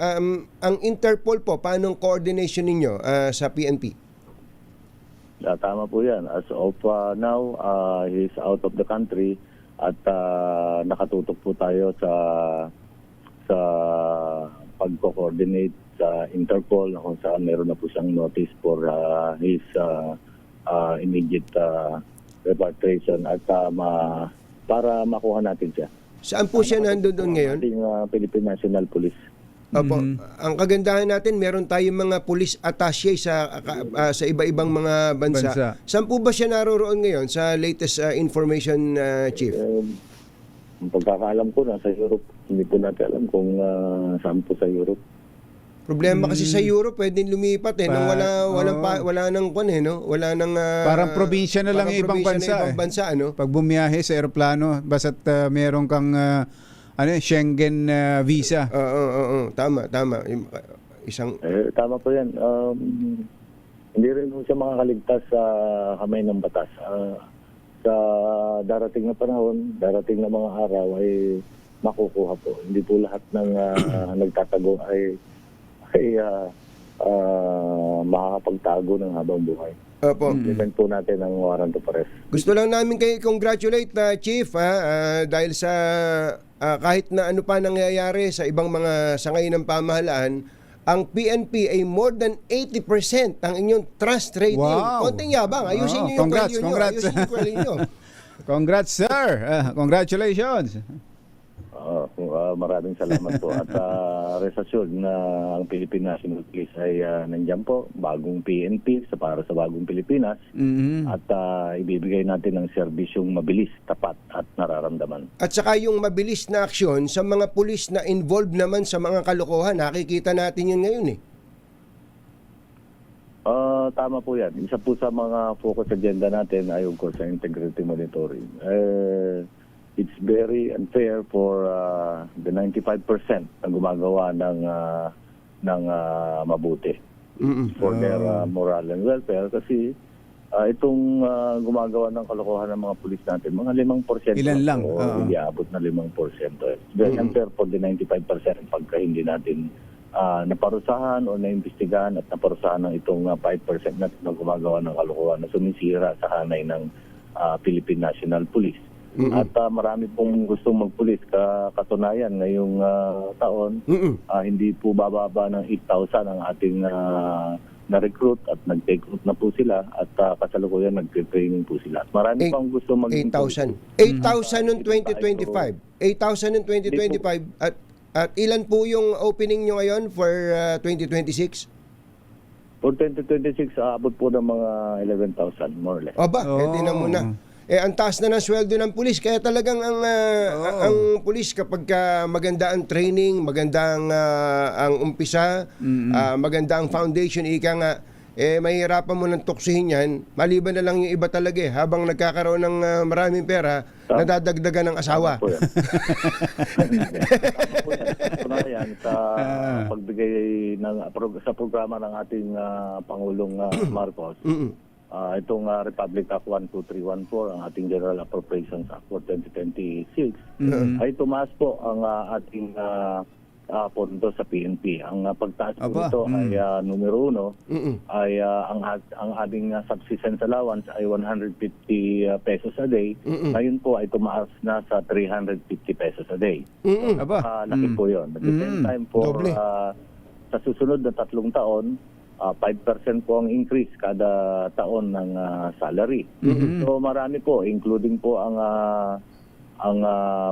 Ang Interpol po, paano ang coordination ninyo sa PNP? Tama po yan. As of now, he's out of the country at nakatutok po tayo sa pagko-coordinate sa Interpol na kung saan meron na po siyang notice for his immediate repatriation at para makuha natin siya. Saan po siya nandun ngayon? Ating Philippine National Police. Opo. Ang kagandahan natin, meron tayong mga police attaché sa iba-ibang mga bansa. Saan po ba siya naroroon ngayon sa latest information, Chief? Ang pagkakaalam ko, nasa Europe. Hindi po natin alam kung saan po sa Europe. Problema kasi sa Europe, pwedeng lumipat nang wala nang no? Wala nang Parang probinsya na lang parang yung ibang probinsya na bansa. ano? Pag bumiyahe sa eroplano, basta't meron kang Schengen visa. Oo, tama. Isang Tama po yan. Hindi rin po siya makakaligtas sa kamay ng batas. Sa darating na panahon, darating na mga araw ay makukuha po. Hindi po lahat ng nagtatago ay makakapagtago ng habang buhay. Opo. Implement po natin ang warrant of arrest. Gusto lang namin kayo congratulate Chief dahil sa kahit na ano pa nangyayari sa ibang mga sangay ng pamahalaan, ang PNP ay more than 80% ang inyong trust rating. Wow. Konting yabang. Ayusin niyo yung Congrats. Ayusin yung kwelyo niyo. Congrats, sir. Congratulations. Maraming salamat po. At rest assured na ang Philippine National Police ay nandiyan po, bagong PNP para sa bagong Pilipinas. At ibibigay natin ng serbisyong mabilis, tapat at nararamdaman. At saka yung mabilis na aksyon sa mga pulis na involved naman sa mga kalokohan, nakikita natin yun ngayon eh. Tama po yan. Isa po sa mga focus agenda natin ay of course sa integrity monitoring. It's very unfair for the 95% na gumagawa ng mabuti for their moral and welfare kasi itong gumagawa ng kalokohan ng mga pulis natin, mga 5%. Ilan lang? Hindi aabot na 5%. It's very unfair for the 95% pagka hindi natin naparusahan o naimbestigahan at naparusahan ng itong 5% na gumagawa ng kalokohan na sumisira sa hanay ng Philippine National Police. At marami pong gustong magpulis. Katunayan, ngayong taon, hindi po bababa ng 8,000 ang ating na-recruit at nag-take out na po sila at kasalukuyan nag-training po sila. Marami pang gusto maging 8,000. 8,000 noong 2025. 8,000 noong 2025. At ilan po yung opening nyo ngayon for 2026? For 2026, aabot po ng mga 11,000 more or less. Aba, hindi na muna. Ang taas na ng sweldo ng pulis. Kaya talagang ang pulis kapag maganda ang training, maganda ang umpisa, maganda ang foundation, ika nga, mahirapan mo ng tuksihin yan. Maliban na lang yung iba talaga habang nagkakaroon ng maraming pera, nadadagdagan ng asawa. Tama po yan. Tama po yan sa pagbigay sa programa ng ating Pangulong Marcos. Itong Republic Act 12314, ang ating General Appropriations Act for 2026, ay tumaas po ang ating pondo sa PNP. Ang pagtaas po Aba. ito ay numero 1 ay ang aming subsistence allowance ay 150 pesos a day. Ngayon po ay tumaas na sa 350 pesos a day. Aba. Laki po yun. At the same time po, Doble. sa susunod na 3 taon, 5% po ang increase kada taon ng salary. So marami po, including po ang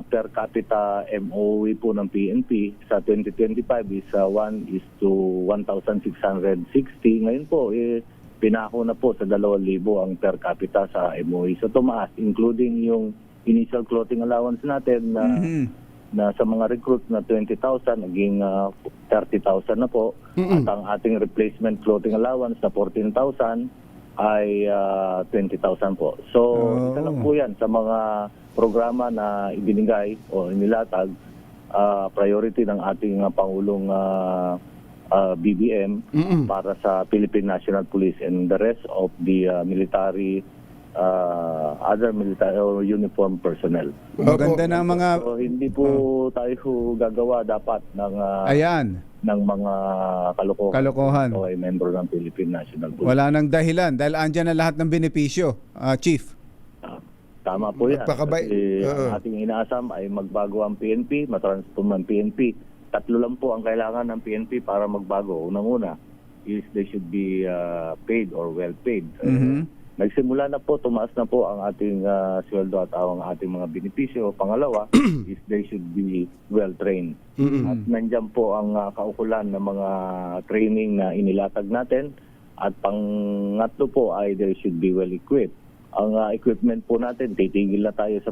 per capita MOE po ng PNP sa 2025 is 1,660. Ngayon po, pinako na po sa 2,000 ang per capita sa MOE. So tumaas, including yung initial clothing allowance natin na sa mga recruits na 20,000, naging 30,000 na po. At ang ating replacement clothing allowance na 14,000 ay 20,000 po. So, isa lang po yan sa mga programa na ibinigay o inilatag, priority ng ating Pangulong BBM para sa Philippine National Police and the rest of the military, other military or uniform personnel. Maganda na mga... So, hindi po tayo gagawa dapat ng Ayan. ng mga kalokohan. Kalokohan. O ay member ng Philippine National Police. Wala nang dahilan dahil andyan na lahat ng benepisyo, Chief. Tama po yan. Magpakabay. Kasi ang ating inaasam ay magbago ang PNP, matransform ang PNP. 3 lang po ang kailangan ng PNP para magbago. Unang-una is they should be paid or well paid. Nagsimula na po, tumaas na po ang ating sweldo at ang ating mga benepisyo. Pangalawa is they should be well trained. At nandyan po ang kaukulan ng mga training na inilatag natin. At pangatlo po ay they should be well equipped. Ang equipment po natin, titigil na tayo sa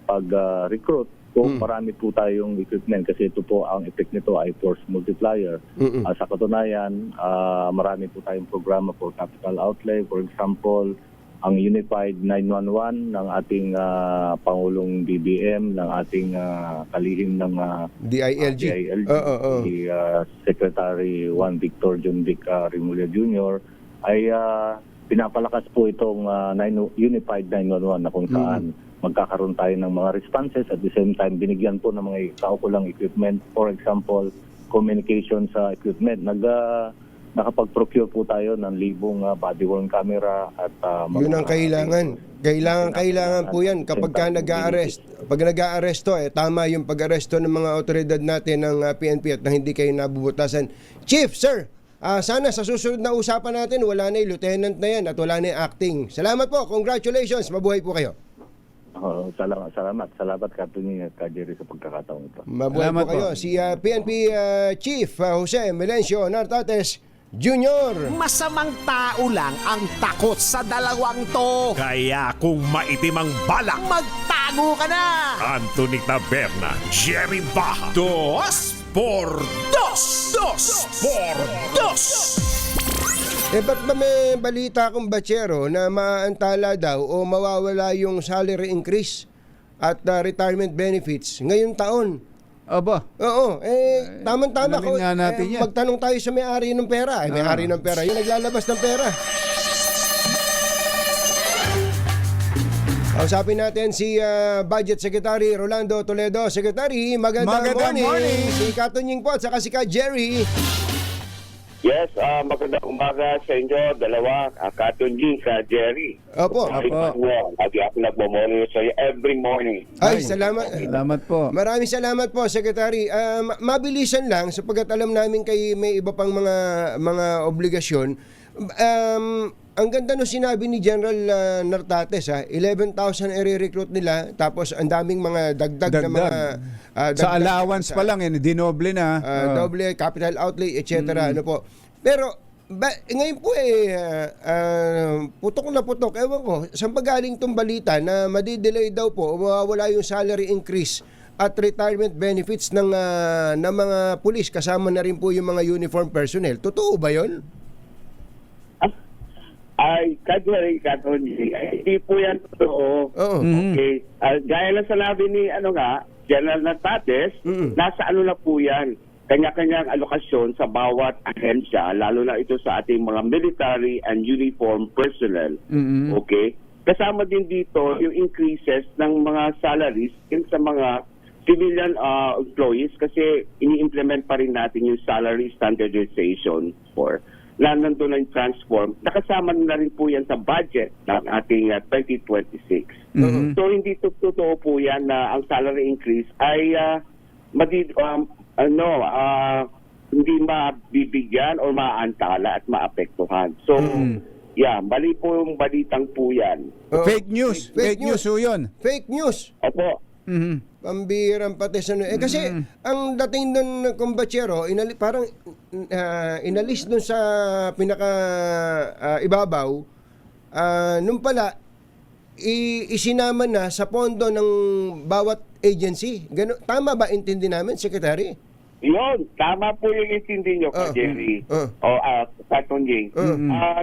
pag-recruit. Kung marami po tayong equipment kasi ito po, ang effect nito ay force multiplier. Sa katunayan, marami po tayong programa for capital outlay. For example, ang Unified 911 ng ating Pangulong BBM, ng ating kalihim ng DILG. si Secretary Juan Victor John Vic Remulla Jr. ay pinapalakas po itong Unified 911 na kung saan magkakaroon tayo ng mga responses at the same time binigyan po ng mga kaukulang equipment. For example, communication sa equipment. Nakapag-procure po tayo ng 1,000 body-worn camera at Yun ang kailangan. Kailangan po yan kapag ka nag-a-arrest. Pag nag-a-aresto, tama yung pag-aresto ng mga otoridad natin ng PNP at na hindi kayo nabubutasan. Chief, sir, sana sa susunod na usapan natin, wala na yung lieutenant na yan at wala na yung acting. Salamat po. Congratulations. Mabuhay po kayo. Salamat Captain Jerry sa pagkakataon ito. Mabuhay Salamat po kayo. po. Si PNP Chief Jose Melencio Nartates Jr. Masamang tao lang ang takot sa dalawang to. Kaya kung maitim ang balak, magtago ka na! Anthony Taberna, Jerry Baja. 2 por 2! 2 por 2! Ba't ba may balita akong batsero na maantala daw o mawawala yung salary increase at retirement benefits ngayong taon? Aba. Oo, tama-tama alamin nga natin yan. magtanong tayo sa may-ari ng pera. May-ari ng pera, yung naglalabas ng pera. Kausapin natin si Budget Secretary Rolando Toledo. Secretary, magandang morning. Si Katunying po at saka si Ka Jerry. Yes, magandang umaga sa inyo, dalawa, Katunji, Ka Jerry. Opo. Lagi ako nagmo-monitor sa iyo every morning. Ay, salamat. Salamat po. Maraming salamat po, Secretary. Mabilisan lang, sapagkat alam namin kay may iba pang mga obligasyon. Ang ganda no sinabi ni General Nartates, 11,000 i-recruit nila, tapos ang daming mga dagdag. Na mga... sa allowance pa lang, dinoble na. Doble, capital outlay, etc. Ano po. Pero, ngayon po putok na putok. Ewan ko, saan pa galing itong balita na madidelay daw po, mawawala yung salary increase at retirement benefits ng mga pulis, kasama na rin po yung mga uniform personnel. Totoo ba yun? Ay, Katunji, hindi po yan totoo. Oo. Okay. Gaya lang sanabi ni General Nartates, nasa na po yan. Kanya-kanyang alokasyon sa bawat ahensya, lalo na ito sa ating mga military and uniform personnel. Okay? kasama din dito yung increases ng mga salaries in sa mga civilian employees kasi ini-implement pa rin natin yung salary standardization for na nandun na yung transform. Nakasama na rin po yan sa budget ng ating 2026. So hindi totoo po yan na ang salary increase ay hindi mabibigyan o maaantala at maapektuhan. So, mali po yung balitang po yan. Fake news. Fake news ho yun. Fake news. Opo. Pambirang pati sa... kasi ang dating doon ng kumbatsero, inalis doon sa pinaka ibabaw, nung pala, isinama na sa pondo ng bawat agency. Tama ba intindi namin, Secretary? Yun, tama po yung intindi nyo, Jerry. Katonjing.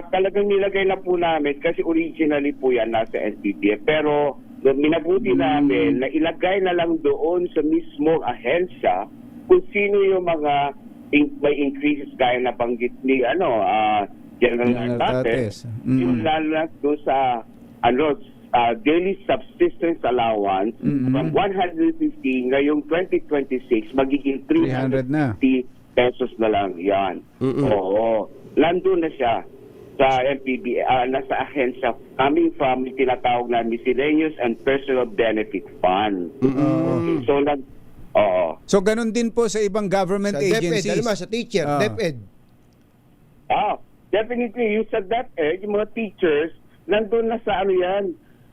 Talagang nilagay na po namin kasi originally po yan nasa NPTF. Pero minabuti namin na ilagay na lang doon sa mismong ahensya kung sino yung mga may increases gaya na banggit ni General Nartates. Yung lalo na doon sa daily subsistence allowance from 150 ngayong 2026 magiging 350 pesos na lang yan. Oo. Nandun na siya sa MPB, nasa ahensya coming from tinatawag na Miscellaneous and Personal Benefit Fund. Okay. So ganun din po sa ibang government sa agencies. DepEd, alam mo, sa teacher, DepEd. Definitely, yung sa DepEd, yung mga teachers, nandun na sa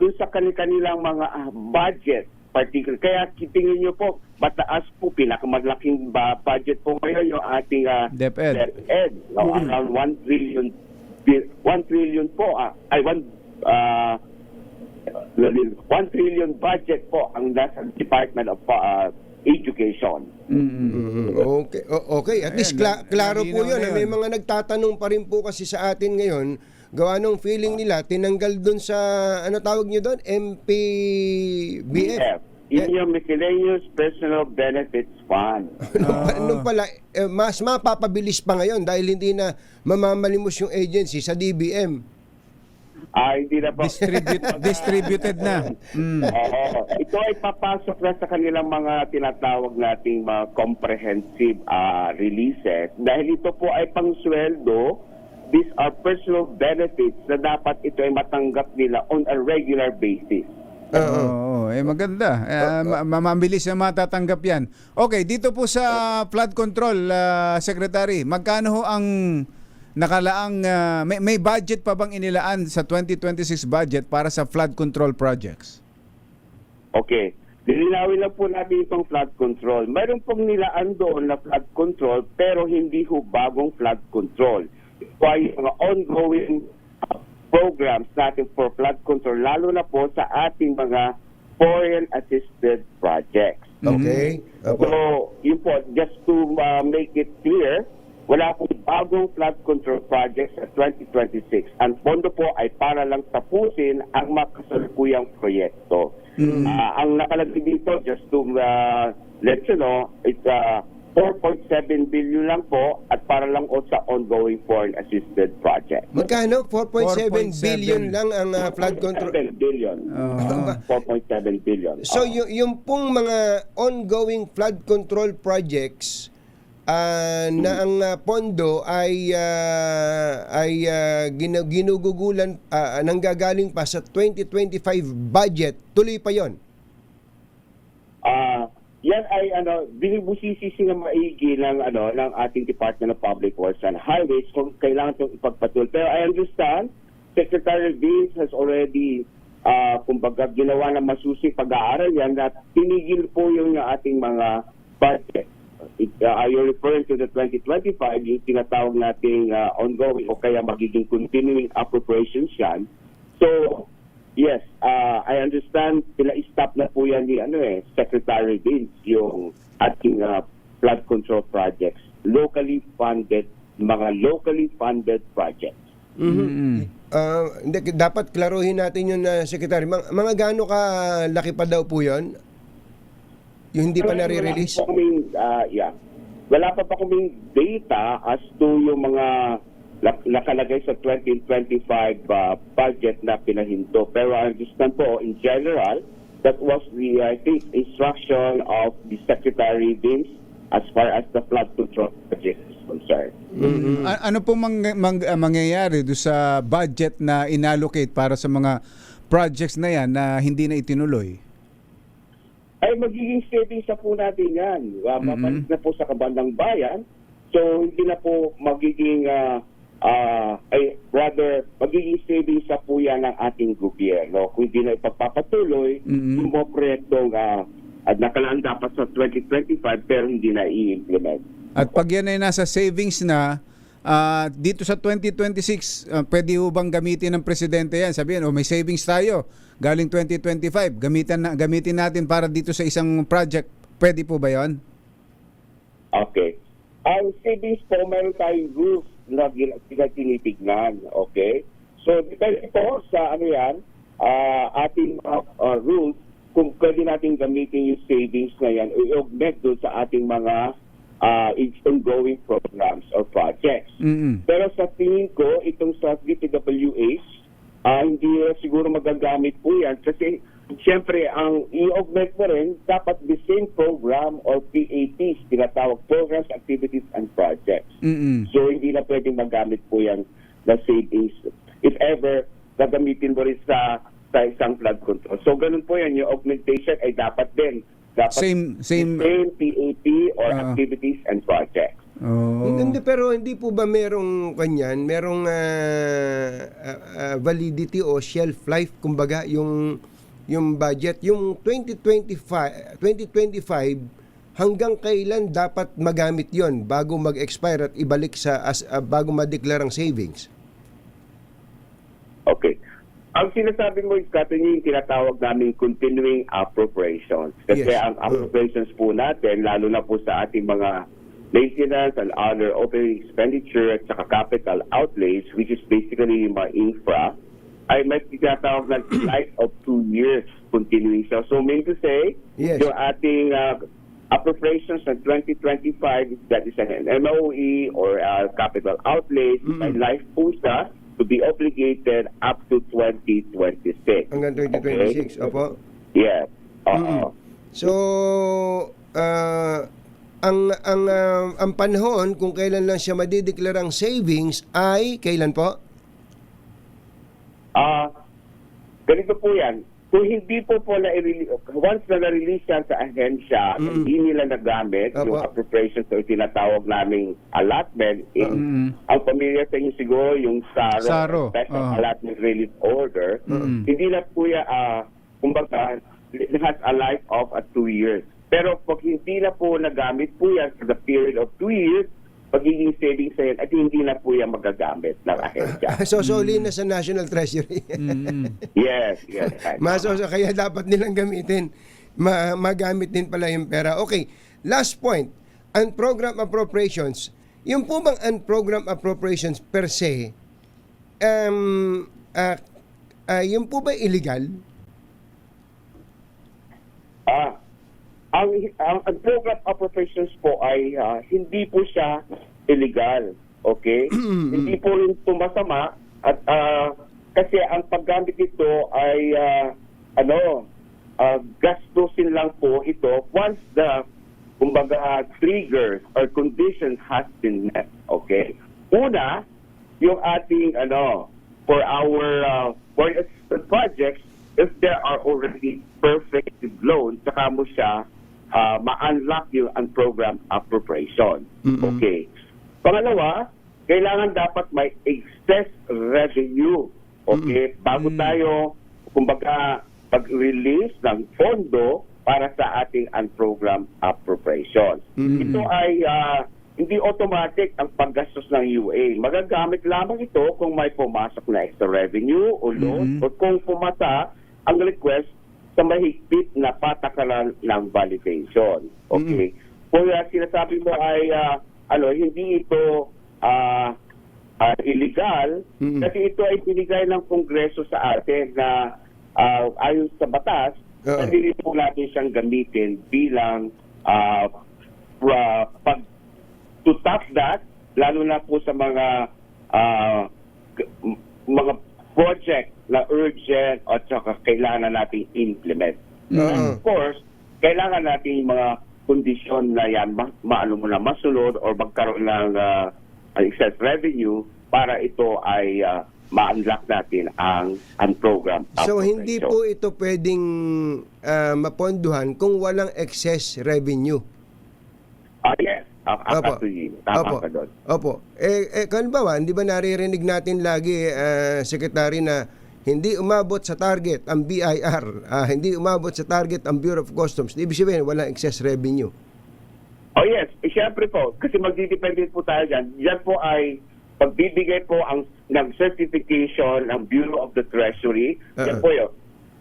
doon sa kanilang mga budget particular. Kaya tingin nyo po, mataas po, pinakamalaking budget po ngayon yung ating DepEd. Around 1 trillion po, 1 trillion budget po ang nasa Department of Education. Okay, at least klaro po yun. May mga nagtatanong pa rin po kasi sa atin ngayon, gawa nung feeling nila, tinanggal dun sa, ano tawag nyo doon? MPBF. Yun yung Miscellaneous Personal Benefits Fund. Nung pala, mas mapapabilis pa ngayon dahil hindi na mamamalimos yung agency sa DBM. Hindi na po. Distributed na. Ito ay papasok na sa kanilang mga tinatawag nating mga comprehensive releases. Dahil ito po ay pangsweldo, these are personal benefits na dapat ito ay matanggap nila on a regular basis. Maganda. Mamabilis na matatanggap yan. Okay, dito po sa flood control, Secretary, magkano ho ang nakalaang, may budget pa bang inilaan sa 2026 budget para sa flood control projects? Okay. Lilinawin lang po natin itong flood control. Mayroon pong nilaan doon na flood control pero hindi ho bagong flood control. Ito ay mga ongoing programs natin for flood control, lalo na po sa ating mga foreign assisted projects. Okay. So, yun po, just to make it clear, wala pong bagong flood control projects sa 2026. Ang pondo po ay para lang tapusin ang makasalukuyang proyekto. Ang nakalagay dito, just to let you know, it's 4.7 billion lang po at para lang o sa ongoing foreign assisted project. Magkano? 4.7 billion lang ang flood control? 4.7 billion. 4.7 billion. So yung pong mga ongoing flood control projects na ang pondo ay ginugugulan nanggagaling pa sa 2025 budget, tuloy pa yon. Yan ay binibusisisi ng maigi ng ating Department of Public Works and Highways kung kailangan itong ipagpatuloy. Pero I understand Secretary Vince has already kumbaga ginawa ng masusing pag-aaral yan na tinigil po yung ating mga budget. Are you referring to the 2025, yung tinatawag nating ongoing o kaya magiging continuing appropriations yan? So, yes, I understand pina-stop na po yan ni Secretary Vince yung ating flood control projects, mga locally funded projects. Dapat klaruhin natin yun, Secretary. Mga gaano ka laki pa daw po yun? Yung hindi pa nare-release? Wala pa kaming data as to yung mga nakalagay sa 2025 budget na pinahinto. Pero I understand po, in general, that was the, I think, instruction of the Secretary Vince as far as the flood control project is concerned. Ano po mangyayari do sa budget na inallocate para sa mga projects na yan na hindi na itinuloy? Ay magiging savings na po natin yan. Mabalik na po sa kabandang bayan. So hindi na po magiging magiging savings na po yan ng ating gobyerno. Kung hindi na ipagpapatuloy yung mga proyektong nakalaan dapat sa 2025 pero hindi na i-implement. At pag yan ay nasa savings na, dito sa 2026, pwede ho bang gamitin ng presidente yan? Sabihin, may savings tayo galing 2025, gamitin natin para dito sa isang project. Pwede po ba yan? Okay. Ang savings po, meron tayong rules na tinitignan. Okay? So, depende po sa ating rules kung pwede natin gamitin yung savings na yan i-augment doon sa ating mga ongoing programs or projects. Pero sa tingin ko, itong sa DPWH, hindi siguro magagamit po yan kasi siyempre, ang i-augment mo rin, dapat the same program or PAPs, tinatawag Programs, Activities, and Projects. So, hindi na pwedeng magamit po yan na savings. If ever, gagamitin mo rin sa isang flood control. So, ganun po yan. Yung augmentation ay dapat din. Dapat same PAP or activities and projects. Hindi, pero hindi po ba merong validity o shelf life, kumbaga, yung budget, yung 2025 hanggang kailan dapat magamit yon bago mag-expire at ibalik bago ma-declare ang savings? Okay. Ang sinasabi mo, Scott, yung tinatawag namin continuing appropriations. Kasi ang appropriations po natin, lalo na po sa ating mga maintenance and other operating expenditure at saka capital outlays, which is basically yung mga infra, ay may tinatawag na life of 2 years continuing siya. So, mean to say, yung ating appropriations ng 2025, that is an MOE or capital outlays, may life po siya to be obligated up to 2026. Hanggang 2026, okay? Opo? Yes. So, ang panahon kung kailan lang siya madideklarang savings ay kailan po? Ganito po yan. Kung hindi po once na na-release yan sa ahensya, hindi nila nagamit yung appropriations o tinatawag naming allotment, ang pamilya sa inyo siguro yung SARO. Special Allotment Relief Order, hindi na po yan, kumbaga, it has a life of 2 years. Pero pag hindi na po nagamit po yan for the period of 2 years, pagiging savings sa yan, at hindi na po yan magagamit ng ahensya. So, soli na sa National Treasury. Yes. Kaya dapat nilang gamitin. Magamit din pala yung pera. Okay, last point. Unprogram appropriations. Yung po bang unprogram appropriations per se, yung po ba illegal? Ang program appropriations po ay hindi po siya illegal, okay? Hindi po rin tumasama at kasi ang paggamit ito ay gastusin lang po ito once the kumbaga triggers or conditions has been met, okay? Una, yung ating for our projects, if there are already perfect loans, saka mo siya ma-unlock yung program appropriation. Okay. Pangalawa, kailangan dapat may excess revenue. Okay? Bago tayo, kumbaga, pag-release ng pondo para sa ating unprogram appropriation. Ito ay hindi automatic ang paggastos ng UA. Magagamit lamang ito kung may pumasok na extra revenue o loan o kung pumasa ang request sa mahigpit na patakaran ng validation. Okay. Kung sinasabi mo ay hindi ito illegal, kasi ito ay binigay ng Kongreso sa atin na ayon sa batas, hindi po natin siyang gamitin bilang to top that, lalo na po sa mga mga project na urgent at saka kailangan nating implement. And of course, kailangan natin yung mga kondisyon na yan masunod or magkaroon ng excess revenue para ito ay ma-unlock natin ang program. So hindi po ito pwedeng mapondohan kung walang excess revenue. Yes. Tama ka doon. Opo. Halimbawa, hindi ba naririnig natin lagi, Secretary, na hindi umabot sa target ang BIR, hindi umabot sa target ang Bureau of Customs. Ibig sabihin, walang excess revenue. Oh yes, siyempre po, kasi magdidepende po tayo dyan. Yan po ay pagbibigay po ng certification ng Bureau of the Treasury. Yan po yun.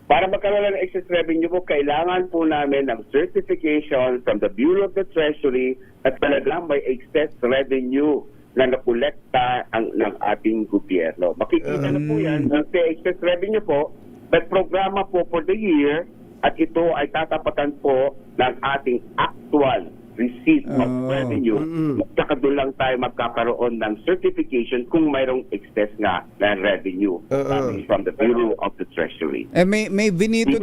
Para magkaroon ng excess revenue po, kailangan po namin ng certification from the Bureau of the Treasury at talagang may excess revenue na nakolekta ng ating gobyerno. Makikita na po yan, ang excess revenue po, may programa po for the year at ito ay tatapatan po ng ating actual receipt of revenue. Saka doon lang tayo magkakaroon ng certification kung mayroong excess nga na revenue coming from the Bureau of the Treasury. May binito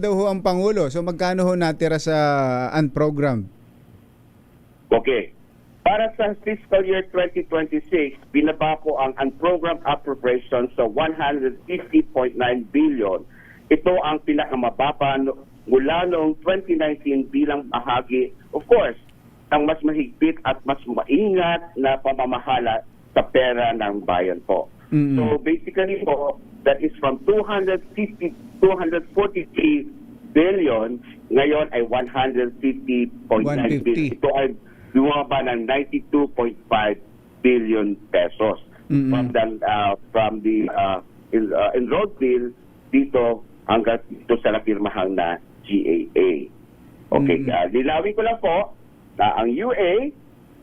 daw ho ang Pangulo. So magkano ho natira sa unprogrammed? Okay. Para sa fiscal year 2026, binaba po ang unprogrammed appropriations sa 150.9 billion. Ito ang pinakamababa mula noong 2019 bilang bahagi, of course, ng mas mahigpit at mas maingat na pamamahala sa pera ng bayan po. So basically po, that is from 243 billion, ngayon ay 150.9 billion. Ito ay lumaba ng 92.5 billion pesos from the enrolled bill dito hanggang dito sa napirmahang na GAA. Okay, linawin ko lang po na ang UA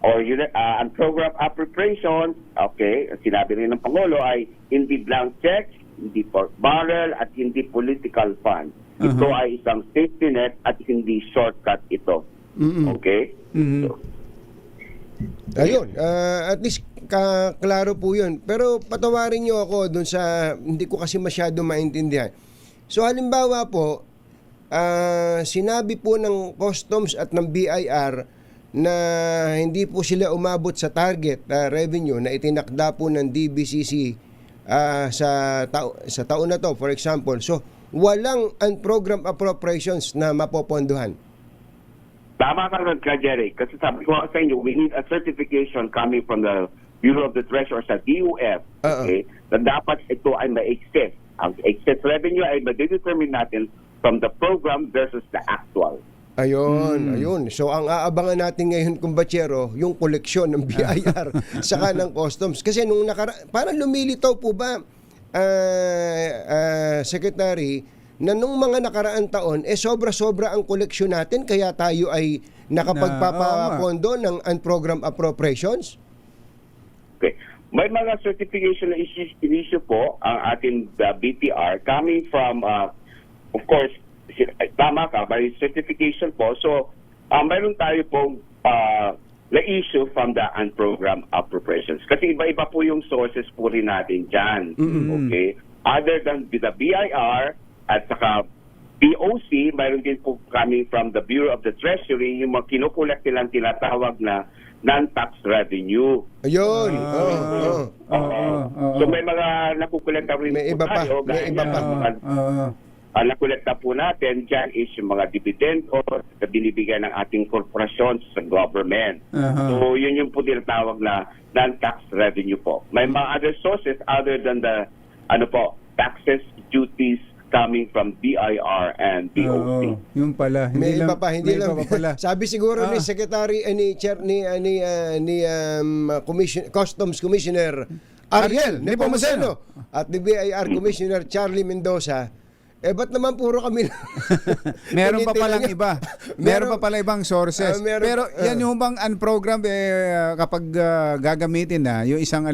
or ang program appropriation, okay, sinabi rin ng Pangulo ay hindi blank check, hindi pork barrel at hindi political fund. Ito ay isang safety net at hindi shortcut ito. Okay? So, ayun, at least klaro po yun. Pero patawarin nyo ako dun sa hindi ko kasi masyado maintindihan. So halimbawa po, sinabi po ng Customs at ng BIR na hindi po sila umabot sa target revenue na itinakda po ng DBCC sa taon na to, for example. So walang unprogrammed appropriations na mapopondohan. Tama ka, Jerry. Kasi sabi ko sa inyo, we need a certification coming from the Bureau of the Treasury sa DOF, okay, na dapat ito ay ma-excess. Ang excess revenue ay ma-determine natin from the program versus the actual. Ayun. So ang aabangan natin ngayon, kumbachero, yung koleksyon ng BIR saka ng Customs. Kasi nung parang lumilitaw po ba, Secretary, na nung mga nakaraan taon, sobra-sobra ang koleksyon natin kaya tayo ay nakapagpapapondo ng unprogrammed appropriations? Okay. May mga certification na issue po ang ating BTR coming from, of course, tama ka, may certification po. So, mayroon tayo pong na-issue from the unprogrammed appropriations. Kasi iba-iba po yung sources po rin natin dyan. Okay? Other than the BIR, at saka BOC, mayroon din po coming from the Bureau of the Treasury, yung mga kinukulek nilang tinatawag na non-tax revenue. Ayun. So may mga nakukulekta rin may po tayo. May iba pa. Nakulekta po natin dyan is yung mga dividendo na binibigyan ng ating korporasyon sa government. So yun yung po tinatawag na non-tax revenue po. May mga other sources other than the taxes, duties, coming from BIR and BOC. Yung pala. May iba pa, hindi lang. Pala. Sabi siguro ni Secretary, Customs Commissioner Ariel Nepomuceno at ni BIR Commissioner Charlie Mendoza, ba't naman puro kami meron pa palang iba. Meron pa pala ibang sources. Pero yan yung bang unprogrammed kapag gagamitin na yung isang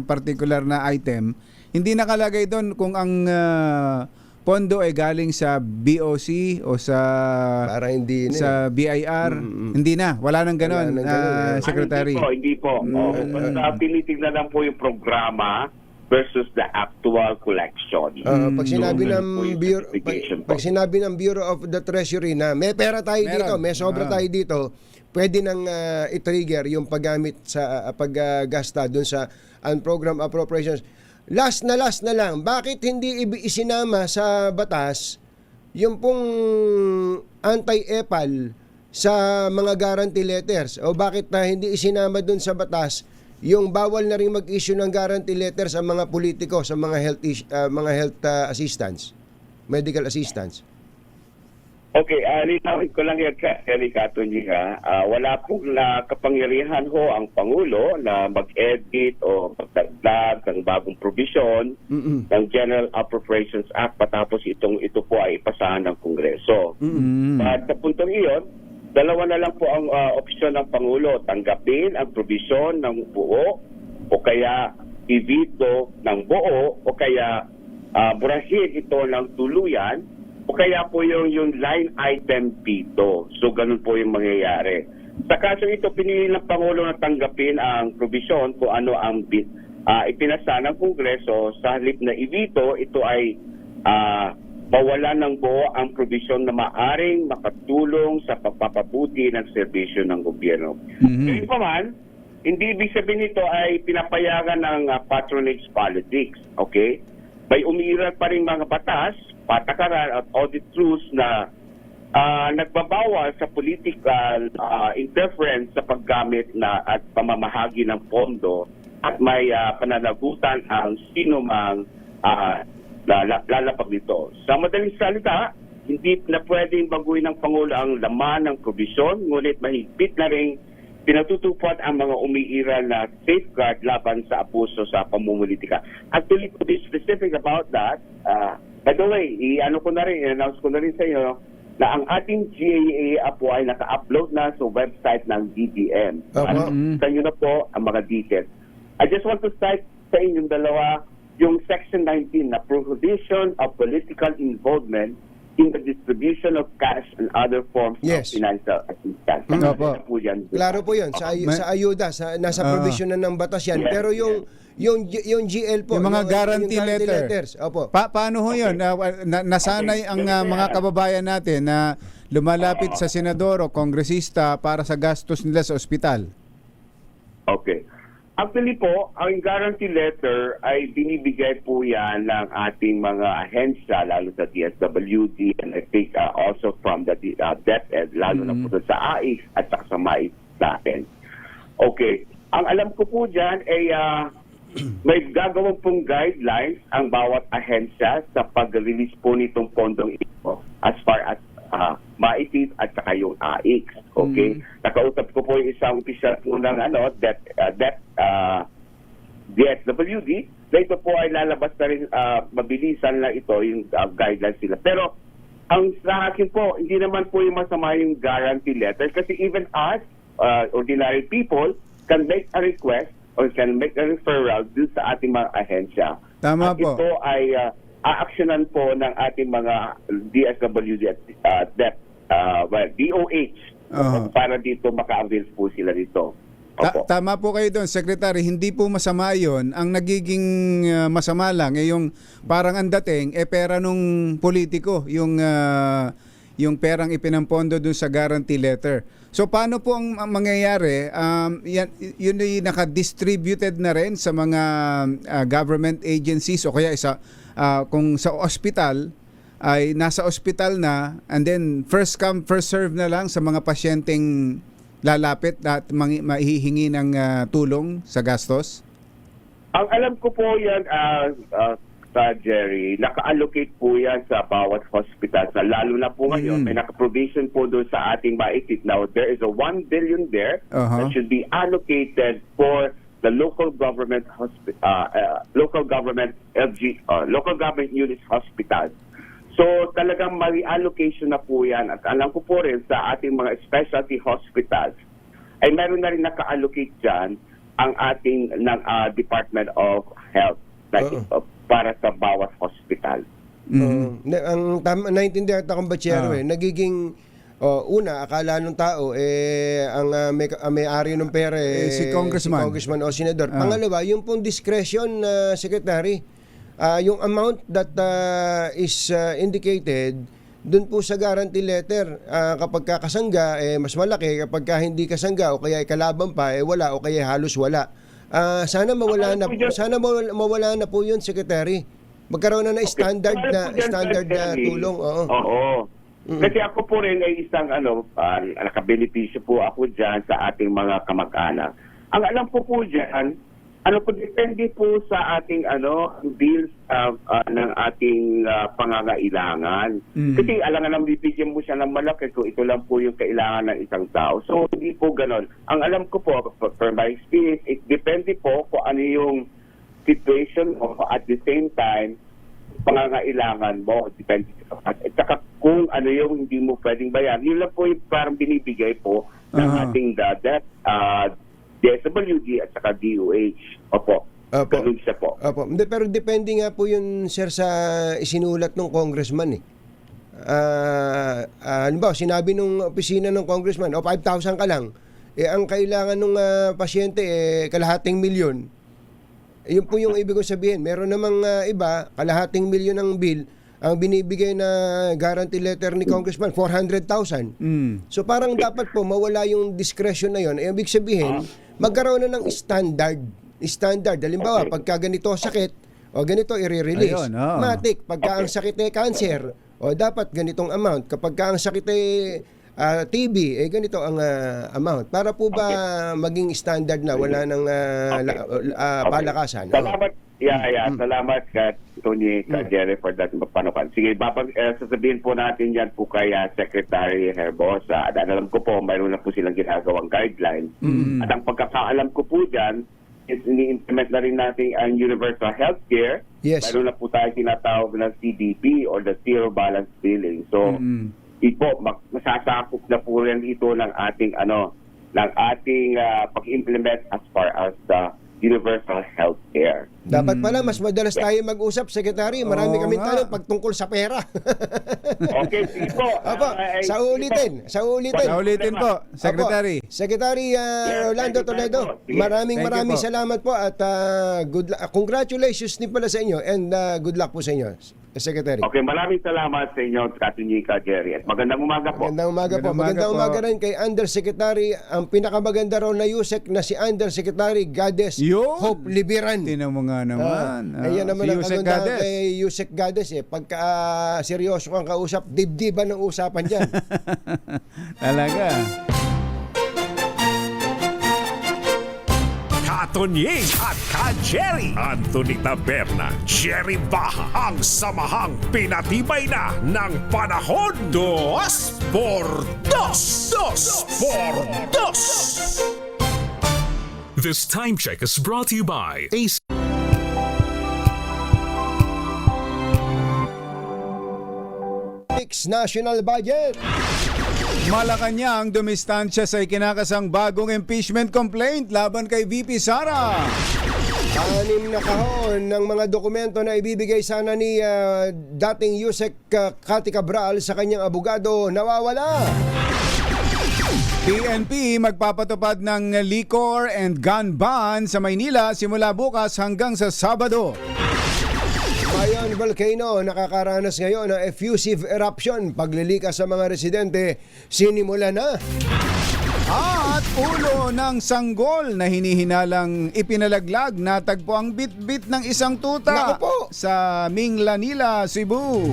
particular na item, hindi nakalagay doon kung ang pondo ay galing sa BOC o sa Para hindi sa BIR. Hindi na, wala nang ganon, Wala nang ganon, Secretary. Hindi po. Basta tinitignan lang po yung programa versus the actual collection. Pag sinabi So, ng po yung Bureau, certification po. pag sinabi ng Bureau of the Treasury na may pera tayo dito, may sobra tayo dito, pwede nang i-trigger yung paggamit sa paggasta dun sa unprogram appropriations. Last na lang, bakit hindi isinama sa batas yung pong anti-EPAL sa mga guarantee letters? O bakit hindi isinama dun sa batas yung bawal na rin mag-issue ng guarantee letters sa mga politiko, sa mga health assistants, medical assistants? Okay, linawin ko lang yan, Eric Atonyi, wala pong kapangyarihan ho ang Pangulo na mag-edit o magdagdag ng bagong provision ng General Appropriations Act patapos ito po ay ipasahan ng Kongreso. At sa puntong iyon, dalawa na lang po ang opsyon ng Pangulo, tanggapin ang provision ng buo o kaya i-veto ng buo o kaya burahin ito ng tuluyan o kaya po yung line item pito. So, ganun po yung mangyayari. Sa kaso ito, pinili ng Pangulo na tanggapin ang provision kung ano ang ipinasa ng Kongreso. Sa halip na i-veto, ito ay mawalan ng buo ang provision na maaring makatulong sa pagpapabuti ng serbisyo ng gobyerno. Ngayon pa man, hindi ibig sabihin nito ay pinapayagan ng patronage politics. Okay? May umiiral pa rin mga batas, patakaran at audit rules na nagbabawal sa political interference sa paggamit na at pamamahagi ng pondo at may pananagutan ang sino mang lalapag nito. Sa madaling salita, hindi na pwedeng baguhin ng Pangulo ang laman ng provision, ngunit mahigpit na rin pinatutupad ang mga umiiral na safeguard laban sa abuso sa pamumulitika. Actually, to be specific about that, by the way, i-announce ko na rin sa inyo na ang ating GAA po ay naka-upload na sa website ng DBM. Sa inyo na po ang mga details. I just want to cite sa inyong dalawa yung Section 19 na prohibition of political involvement in the distribution of cash and other forms of financial assistance. Klaro po yun. Sa ayuda, nasa provision na ng batas yan. Yes, pero yung GL po, yung mga guarantee yung letters. Opo. Paano ho yun? Nasanay ang mga kababayan natin na lumalapit sa senador o kongresista para sa gastos nila sa ospital. Okay. Actually po, ang guarantee letter ay binibigay po yan ng ating mga ahensya, lalo sa DSWD, and I think also from the DepEd, lalo na po sa AIX at sa MAIX natin. Okay. Ang alam ko po dyan ay may gagawin pong guidelines ang bawat ahensya sa pag-release po nitong pondong ito as far as MAIX at saka yung AIX. Okay? Nakausap ko po yung isang official po ng DSWD na ito po ay lalabas na rin mabilisan na ito yung guidelines nila. Pero ang sa akin po, hindi naman po yung masama yung guarantee letter kasi even us, ordinary people, can make a request or can make a referral dun sa ating mga ahensya. Tama at po. ito ay aaksyonan po ng ating mga DSWD at DOH para dito maka-avail po sila dito. Tama po kayo doon, Secretary. Hindi po masama yun. Ang nagiging masama lang yung parang ang dating pera nung politiko, yung perang ipinampondo doon sa guarantee letter. So paano po ang mangyayari? Yun ay naka-distributed na rin sa mga government agencies o kaya kung sa ospital ay nasa ospital na and then first come first serve na lang sa mga pasyenteng lalapit at maihihingi ng tulong sa gastos? Ang alam ko po yan, Jerry, naka-allocate po yan sa bawat hospital. Lalo na po ngayon, may naka-provision po doon sa ating maitit. Now, there is a 1 billion there that should be allocated for the local government local government units hospitals. So talagang may allocation na po yan. At alam ko po rin sa ating mga specialty hospitals ay meron na rin naka-allocate dyan ang ating Department of Health para sa bawat hospital. Naintindihan kita kung Bachero nagiging una, akala ng tao ang may-ari ng pera si congressman o senador. Pangalawa, yung pong discretion na secretary, yung amount that is indicated doon po sa guarantee letter, kapag kakasangga mas malaki, kapag hindi kasangga o kaya kalaban pa wala o kaya halos wala. Sana mawala na po yun, secretary. Magkaroon na standard na tulong. Oo. Kasi ako po rin ay isang nakabenepisyo po ako diyan sa ating mga kamag-anak. Ang alam ko po diyan, depende po sa ating bills ng ating pangangailangan. Kasi alam nga naman, bibigyan mo siya ng malaki kung ito lang po yung kailangan ng isang tao. So, hindi po ganon. Ang alam ko po, for my experience, it depende po kung ano yung situation mo at the same time, pangangailangan mo. Depende. At saka kung ano yung hindi mo pwedeng bayan, yun lang po yung parang binibigay po ng ating debt, DSWD at saka DOH. Opo. Ganun siya po. Opo. Pero depende nga po yun, sir, sa isinulat ng congressman halimbawa, sinabi nung opisina ng congressman, 5,000 ka lang. Ang kailangan ng pasyente kalahating milyon. Yun po yung ibig ko sabihin. Meron namang iba, kalahating milyon ng bill, ang binibigay na guarantee letter ni congressman, 400,000. So parang dapat po mawala yung discretion na yun. Ibig sabihin, magkaroon na ng standard. Halimbawa, pagka ganito sakit, o ganito i-release. Matik, pagka ang sakit ay cancer, o dapat ganitong amount. Kapag ang sakit ay TB, ganito ang amount. Para po ba maging standard na, wala nang palakasan? Salamat. Salamat ka, Tony, ka Jerry, for that panukan. Sige, sasabihin po natin yan po kay Secretary Herbosa. At alam ko po, mayroon na po silang ginagawang guidelines. At ang pagkakaalam ko po dyan, is ini-implement na rin natin ang universal healthcare. Yes. Mayroon na po tayo tinatawag ng CDB or the Zero Balance Billing. So, masasakop na po rin ito ng ating pag-implement as far as the universal healthcare. Dapat pala mas madalas tayo mag-usap, Secretary. Marami kaming tanong pagtungkol sa pera. Okay, sige po. Sa ulitin po, Secretary. Secretary Rolando Toledo, maraming salamat po at good luck. Congratulations din pala sa inyo and good luck po sa inyo, Secretary. Okay, maraming salamat sa inyo, Katunyika, Jerry. At magandang umaga po. Magandang umaga rin kay Undersecretary, ang pinakamaganda raw na USEC na si Undersecretary Gades Hope Libiran. Tinan mo nga naman. Ayan naman ang Yusek kagandahan Gades. kay Yusek Gades. Pagka seryoso kang kausap, dibdiban ng usapan dyan. Talaga. Katonying at Ka-Jerry. Anthony Taberna, Jerry Baha, ang samahang pinatibay na ng panahon. 2x2. This time check is brought to you by AC. National Budget. Malacanang dumistansya sa ikinakasang bagong impeachment complaint laban kay VP Sara. 6 na kahon ng mga dokumento na ibibigay sana ni dating Yusek Cathy Cabral sa kanyang abogado nawawala. PNP magpapatupad ng liquor and gun ban sa Maynila simula bukas hanggang sa Sabado. Mayon Volcano nakakaranas ngayon ng effusive eruption. Paglilikas sa mga residente, sinimula na. At ulo ng sanggol na hinihinalang ipinalaglag, natagpo ang bit-bit ng isang tuta Naku po. sa Minglanila, Cebu.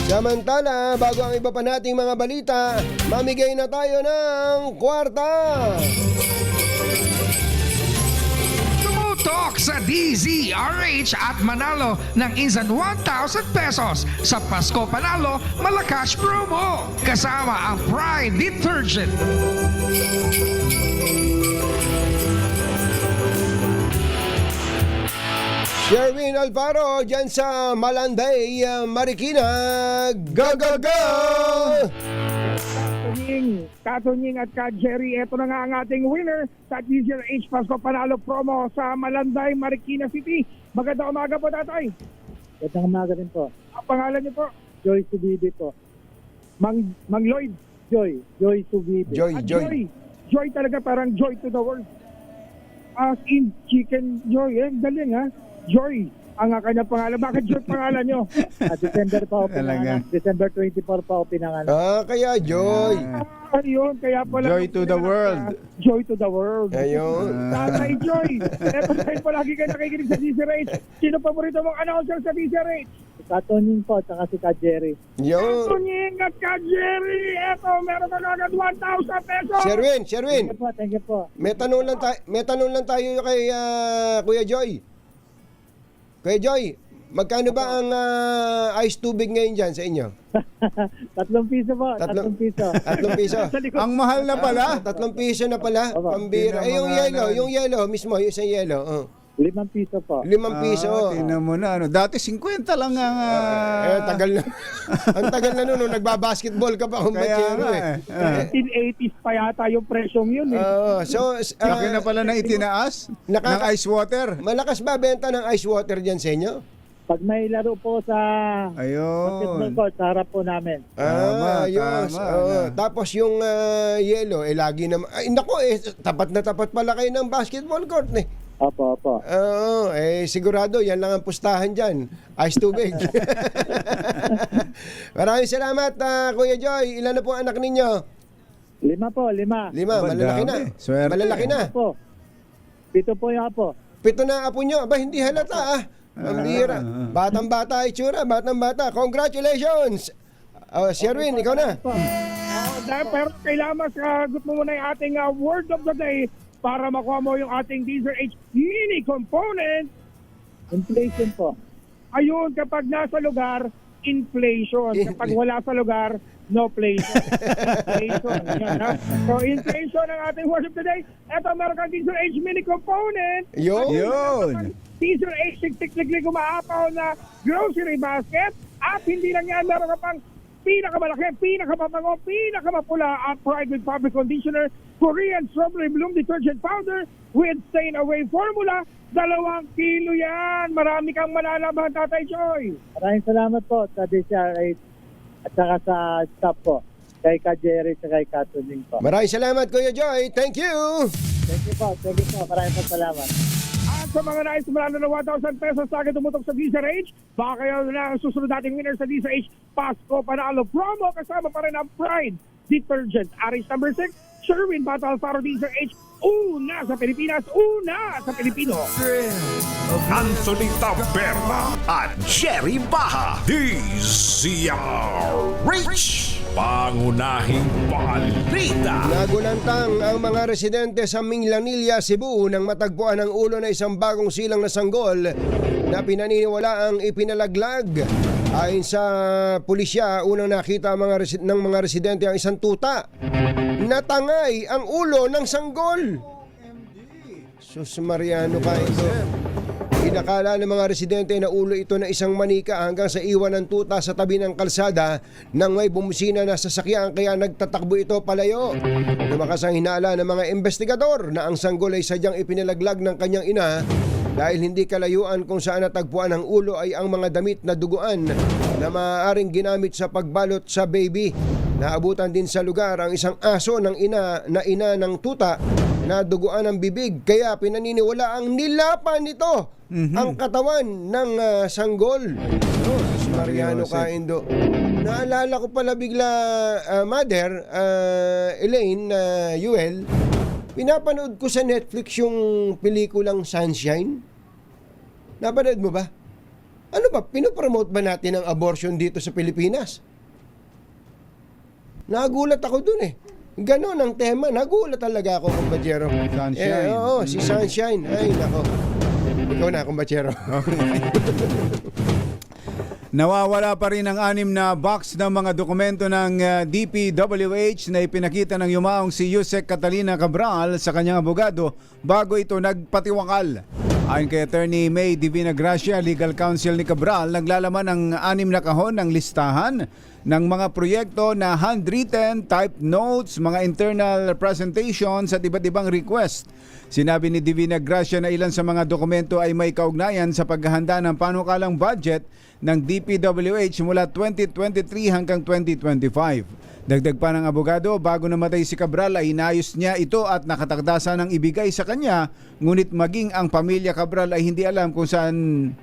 Samantala, bago ang iba pa nating mga balita, mamigay na tayo ng kwarta. Tumutok sa DZRH at manalo ng instant 1,000 pesos sa Pasko Panalo Malacash Promo kasama ang Pride Detergent. Sherwin Alvaro dyan sa Malanday, Marikina. Go, go, go! Katunying at ka Jerry, ito na nga ang ating winner sa DZRH Pasko Panalo promo sa Malanday, Marikina City. Magandang umaga po, tatay. Magandang umaga rin po. Ang pangalan niyo po? Joy Subibi po. Mang Lloyd. Joy Subibi. Joy talaga, parang joy to the world. As in chicken joy. Galing ha. Joy ang kanyang pangalan. Bakit Joy pangalan nyo? December pa ako pinanganak. December 24 pa ako pinanganak. Kaya Joy. Ayun, kaya pala. Joy to the world. Joy to the world. Ayun. Tatay Joy. Eto tayo po lagi kayo nakikinig sa DZRH. Sino paborito mong announcer sa DZRH? Katunying po, tsaka si Ka Jerry. Yun. Katunying at ka Jerry. Eto, meron ka agad 1,000 pesos. Sherwin. Thank you po. May tanong lang tayo kay Kuya Joy. Kuya Joy, magkano ba ang ice tubig ngayon dyan sa inyo? 3 piso po. 3 piso. 3 piso. Ang mahal na pala. 3 piso na pala. Opo. Pambira. Yung yellow mismo, yung isang yellow. 5 piso po. 5 piso. Tingnan mo na. Dati 50 lang ang... tagal na. Ang tagal na nun, nagbabasketball ka pa kung Bachero eh. 1980s pa yata yung presyong yun eh. Laki na pala na itinaas ng ice water. Malakas ba benta ng ice water dyan sa inyo? Pag may laro po sa basketball court, sa harap po namin. Ayos. Tapos yung yellow, lagi naman. Ay, nako, tapat na tapat pala kayo ng basketball court eh. Opo. Sigurado, yan lang ang pustahan dyan. Ice tubig. Maraming salamat, Kuya Joy. Ilan na po ang anak ninyo? 5 po. 5, malalaki na. Swerte. Malalaki na. 7 po yung apo. 7 na apo nyo. Aba, hindi halata Pambira. Batang-bata itsura, batang-bata. Congratulations! Sherwin, ikaw na. Pero kailangan masagot mo muna yung ating word of the day para makuha mo yung ating DZRH mini component. Inflation po. Ayun, kapag nasa lugar, inflation. Kapag wala sa lugar, no inflation. Yan, ha? So, inflation ang ating word of the day. Eto, meron kang DZRH mini component. Yun. DZRH tik-tik-tik umaapaw na grocery basket. At hindi lang yan, meron ka pang pinakamalaki, pinakamabango, pinakamapula at Pride with Fabric Conditioner, Korean Strawberry Bloom Detergent Powder with Stain Away Formula. 2 kilo yan. Marami kang malalaman, Tatay Joy. Maraming salamat po sa DCRH at saka sa staff po. Kay Ka Jerry at kay Katunying po. Maraming salamat, Kuya Joy. Thank you. Thank you po. Maraming salamat. At sa mga nais manalo ng 1,000 pesos sa akin tumutok sa DZRH, baka kayo na ang susunod nating winner sa DZRH Pasko Panalo promo. Kasama pa rin ang Pride Detergent. RH number 6, Sherwin Batal Faro DZRH. Una sa Pilipinas, una sa Pilipino. Anthony Taberna at Jerry Baha. DZRH. Pangunahing balita. Nagulantang ang mga residente sa Minglanilla, Cebu nang matagpuan ang ulo na isang bagong silang na sanggol na pinaniniwalaang ipinalaglag. Ayon sa pulisya, unang nakita ng mga residente ang isang tuta. Natangay ang ulo ng sanggol. Sus Mariano ka ito. Inakala ng mga residente na ulo ito na isang manika hanggang sa iwan ng tuta sa tabi ng kalsada nang may bumusina na sasakyan kaya nagtatakbo ito palayo. Lumakas ang hinala ng mga investigador na ang sanggol ay sadyang ipinalaglag ng kanyang ina dahil hindi kalayuan kung saan natagpuan ang ulo ay ang mga damit na duguan na maaaring ginamit sa pagbalot sa baby. Naabutan din sa lugar ang isang aso ng ina ng tuta na duguan ang bibig kaya pinaniniwala ang nilapan nito ang katawan ng sanggol. Mariano Kaindo. Naalala ko pala bigla, Mother, Elaine, Yuel, pinapanood ko sa Netflix yung pelikulang Sunshine. Napanood mo ba? Ano ba, pinopromote ba natin ang abortion dito sa Pilipinas? Nagulat ako dun eh. Ganon ang tema. Nagulat talaga ako, kumbachero. Sunshine. Si Sunshine. Ay, nako. Ikaw na, kumbachero. Nawawala pa rin ang 6 na box ng mga dokumento ng DPWH na ipinakita ng yumaong si Yusek Catalina Cabral sa kanyang abogado bago ito nagpatiwakal. Ayon kay Attorney May Divina Gracia, Legal Counsel ni Cabral, naglalaman ng 6 na kahon ng listahan ng mga proyekto na handwritten, typed notes, mga internal presentations at iba't ibang request. Sinabi ni Divina Gracia na ilan sa mga dokumento ay may kaugnayan sa paghahanda ng panukalang budget ng DPWH mula 2023 hanggang 2025. Dagdag pa ng abogado, bago namatay si Cabral ay inayos niya ito at nakatakdasa ng ibigay sa kanya, ngunit maging ang pamilya Cabral ay hindi alam kung saan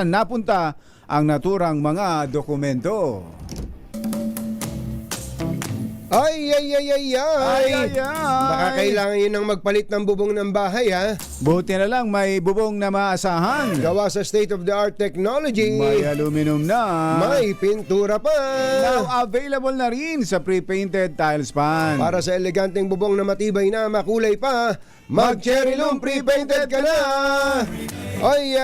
napunta ang naturang mga dokumento. Ay. Baka kailangan yun ng magpalit ng bubong ng bahay, ha? Buti na lang may bubong na maasahan. Gawa sa state-of-the-art technology. May aluminum na. May pintura pa. Now available na rin sa pre-painted tiles pan. Para sa eleganteng bubong na matibay na makulay pa, mag-Cherry Loom pre-painted ka na! Oy,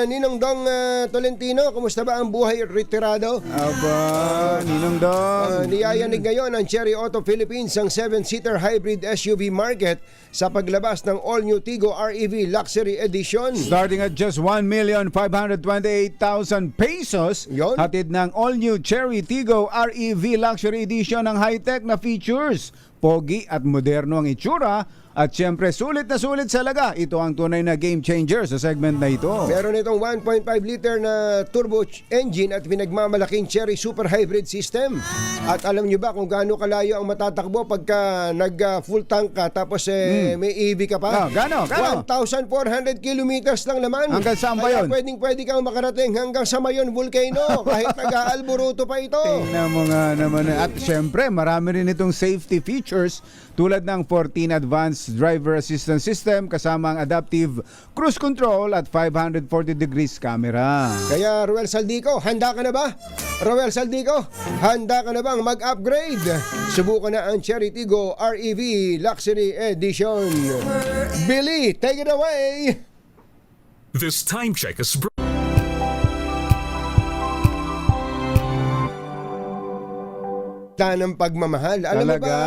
Ninong Dong Tolentino, kumusta ba ang buhay retirado? Aba, Ninong Dong. Niyayanig ngayon ang Cherry Auto Philippines ang 7-seater hybrid SUV market sa paglabas ng all-new Tigo REV Luxury Edition. Starting at just 1,528,000 pesos, hatid ng all-new Cherry Tigo REV Luxury Edition ng high-tech na features. Pogi at moderno ang itsura at syempre sulit na sulit sa laga. Ito ang tunay na game changer sa segment na ito. Meron itong 1.5 liter na turbo engine at pinagmamalaking Cherry Super Hybrid System. At alam nyo ba kung gaano kalayo ang matatakbo pagka nag-full tank ka tapos may EV ka pa? Gano? 1,400 kilometers lang naman. Hanggang saan ba yun? Pwede kang makarating hanggang sa Mayon Volcano kahit nag-aalburuto pa ito. Tingnan mo nga naman. At syempre marami rin itong safety features tulad ng 14 Advanced Driver Assistance System kasama ang adaptive cruise control at 540 degrees camera. Kaya Roel Saldico, handa ka na ba? Roel Saldico, handa ka na bang mag-upgrade? Subukan na ang Cherry Tigo REV Luxury Edition. Billy, take it away! This time check is ng pagmamahal. Alam mo ba,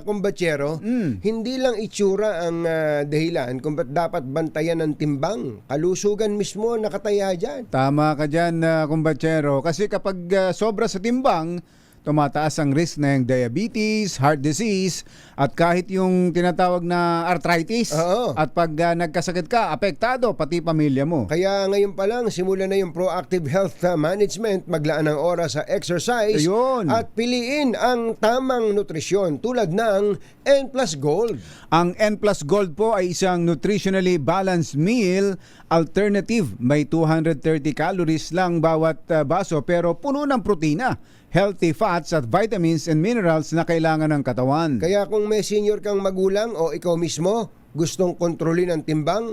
kumbatsero, hindi lang itsura ang dahilan kung ba't dapat bantayan ng timbang. Kalusugan mismo nakataya dyan. Tama ka dyan, kumbatsero. Kasi kapag sobra sa timbang, tumataas ang risk ng diabetes, heart disease, at kahit yung tinatawag na arthritis. At pag nagkasakit ka, apektado pati pamilya mo. Kaya ngayon pa lang, simula na yung proactive health management, maglaan ng oras sa exercise, at piliin ang tamang nutrisyon tulad ng N+ Gold. Ang N+ Gold po ay isang nutritionally balanced meal alternative. May 230 calories lang bawat baso pero puno ng protina, healthy fats at vitamins and minerals na kailangan ng katawan. Kaya kung may senior kang magulang o ikaw mismo gustong kontrolin ang timbang,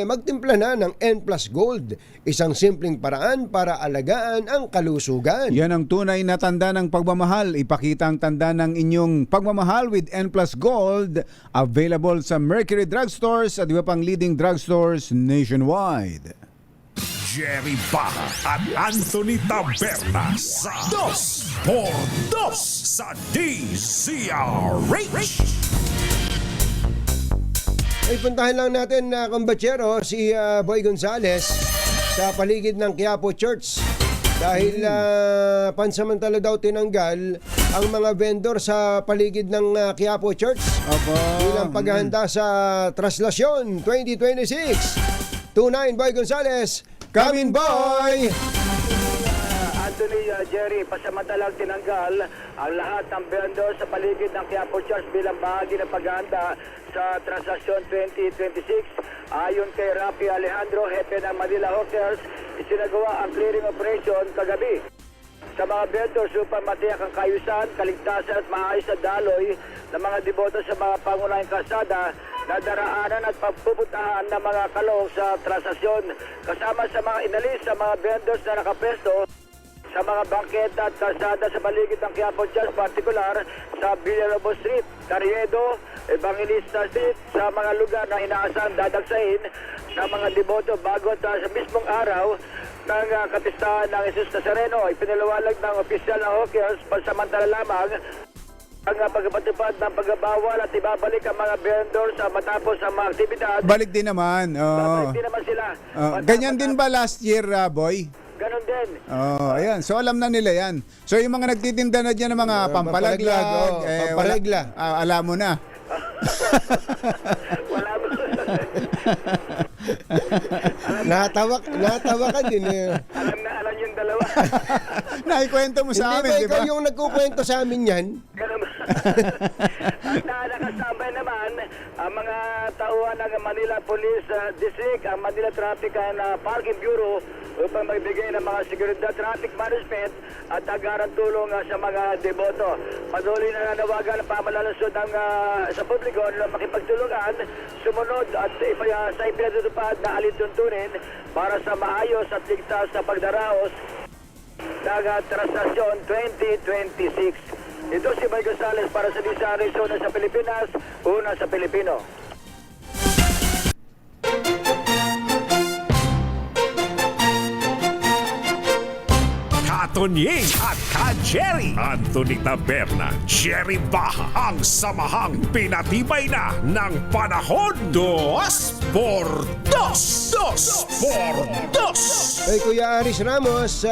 magtimpla na ng N+ Gold. Isang simpleng paraan para alagaan ang kalusugan. Yan ang tunay na tanda ng pagmamahal. Ipakita ang tanda ng inyong pagmamahal with N+ Gold. Available sa Mercury Drugstores at iba pang leading drugstores nationwide. Jerry Baja at Anthony Taberna sa 2x2 sa DZRH. Ay, puntahan lang natin na kumbatsero si Boy Gonzales sa paligid ng Quiapo Church dahil pansamantala daw tinanggal ang mga vendor sa paligid ng Quiapo Church bilang paghahanda sa Traslasyon 2026. 29 Boy Gonzales, Kamin Boy! Anthony, Jerry, pasamantalang tinanggal ang lahat ng vendor sa paligid ng Quiapo Church bilang bahagi ng paghahanda sa Transaksyon 2026. Ayon kay Rafi Alejandro, hepe ng Manila Hotels, isinagawa ang clearing operation kagabi. Sa mga vendors upang matiyak ang kayusan, kaligtasan at maayos na daloy ng mga deboto sa mga pangunahing kalsada na daraanan at pagpupuntahan ng mga kalong sa transaksyon. Kasama sa mga inalis sa mga vendors na nakapesto sa mga bangketa at kalsada sa paligid ng Quiapo Church, partikular sa Villarobos Street, Carriedo, Evangelista Street, sa mga lugar na inaasahan dadagsain ng mga deboto bago at sa mismong araw ng kapistahan ng Jesus Nazareno. Ipinaliwanag ng opisyal ng Hawkers pansamantala lamang ang pagpatupad ng pagbabawal at ibabalik ang mga vendors matapos ang mga aktibidad. Balik din naman. Babalik din naman sila. Ganyan din ba last year, Boy? Ganon din. Ayan. So alam na nila yan. So yung mga nagtitinda na dyan ng mga pampalaglag, pamparegla. Alam mo na. Wala mo. Natawa ka din eh. Alam yung dalawa. Naikwento mo sa amin, di Ikaw ba? yung nagkukwento sa amin yan. Ganun ba? At nakasabay naman ang mga tauhan ng Manila Police District, ang Manila Traffic and Parking Bureau upang magbigay ng mga seguridad, traffic management at agarang tulong sa mga deboto. Patuloy na nanawagan ang pamalalusod ng sa publiko na makipagtulungan, sumunod at sa ipinatutupad na alituntunin para sa maayos at ligtas sa pagdaraos ng Transaksyon 2026. Ito si Mike Gonzales para sa Lisa Arizona sa Pilipinas, una sa Pilipino. Katonying at Ka-Jerry. Anthony Taberna, Jerry Baha, ang samahang pinatibay na ng panahon. 2 por 2. 2 por 2. Ay, Kuya Aris Ramos,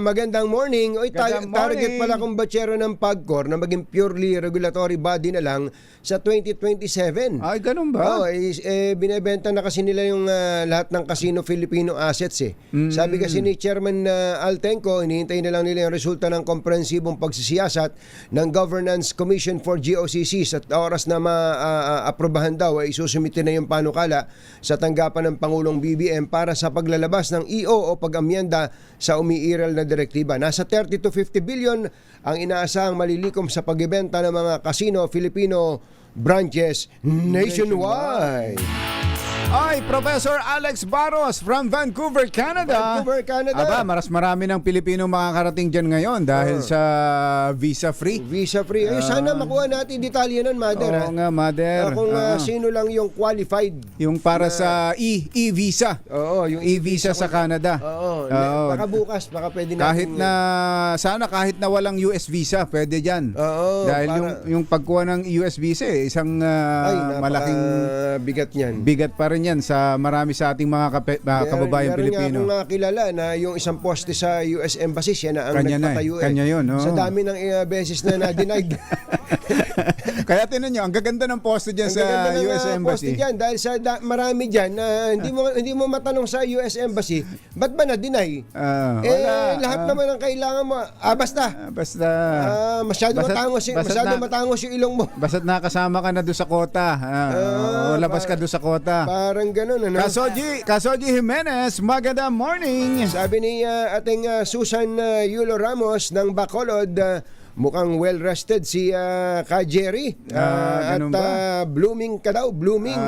magandang morning. Oy, Magandang target morning. pala kung batsero ng PAGCOR na maging purely regulatory body na lang sa 2027. Ay, ganun ba? Binebenta na kasi nila yung lahat ng Casino Filipino assets eh. Sabi kasi ni Chairman Altenco, hinihintay na lang nila yung resulta ng komprehensibong pagsisiyasat ng Governance Commission for GOCCs at oras na ma-aprobahan daw ay isusumite na yung panukala sa tanggapan ng Pangulong BBM para sa paglalabas ng EO o pag-amyenda sa umiiral na direktiba. Nasa 30 to 50 billion ang inaasahang malilikom sa pagbebenta ng mga Casino Filipino branches nationwide. Ay, Professor Alex Barros from Vancouver, Canada. Vancouver, Canada. Aba, marami ng Pilipino makakarating dyan ngayon dahil sa visa-free. Visa-free. Sana makuha natin detalye nun, Mother. Oo nga, Mother. Kung sino lang yung qualified. Yung para sa e-visa. Oo, yung e-visa sa Canada. Oo. Baka bukas, baka pwede natin. Kahit na walang US visa, pwede dyan. Oo. Dahil yung pagkuha ng US visa, isang malaking bigat niyan. Bigat pa rin yan sa marami sa ating mga kababayan Pilipino. Meron nga akong kilala na yung isang poste sa US Embassy, siya na ang nagpatayo. Kanya yun. Oh. Sa dami ng beses na na-denied. Kaya tinan nyo, ang gaganda ng poste dyan sa US Embassy. Poste dyan, dahil sa marami dyan na hindi mo matanong sa US Embassy, ba't ba na-deny? Lahat naman ang kailangan mo. Basta. Masyado matangos yung ilong mo. Basta't nakasama ka na doon sa kota. O labas ka doon sa kota. Parang ganun, ano? Kasoji Jimenez, magandang morning. Sabi ni ating Susan Yulo Ramos ng Bacolod, mukhang well-rested si Ka-Jerry. At blooming ka daw. Blooming,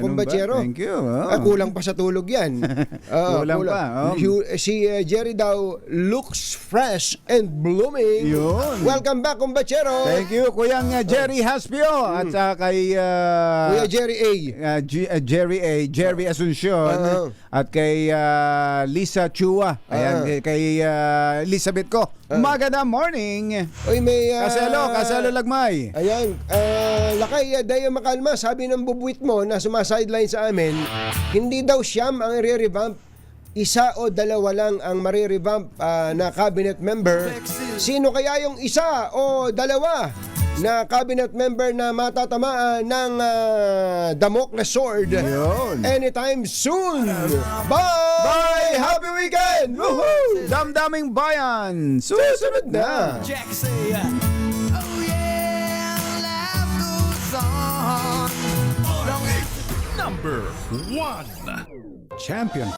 kumbatsero. Thank you. Kulang pa sa tulog yan. Kulang pa. Si Jerry daw looks fresh and blooming. Yun. Welcome back, kumbatsero. Thank you, Kuyang Jerry Haspio. At kay Kuya Jerry A. Jerry Asuncion. At kay Lisa Chua. Ayan, kay Elizabeth ko. Magandang morning. Oy, may Kaselo Lagmay. Ayan, Lakay Daya Makalma, sabi ng bubuit mo na sumasideline sa amin, hindi daw siyam ang re-revamp, isa o dalawa lang ang marirevamp na cabinet member. Sino kaya yung isa o dalawa na cabinet member na matatamaan ng Damocles sword anytime soon? Bye! Happy weekend! Woohoo! Damdaming bayan! Susunod na! Jack say, oh yeah, life goes on. Number 1. Champion.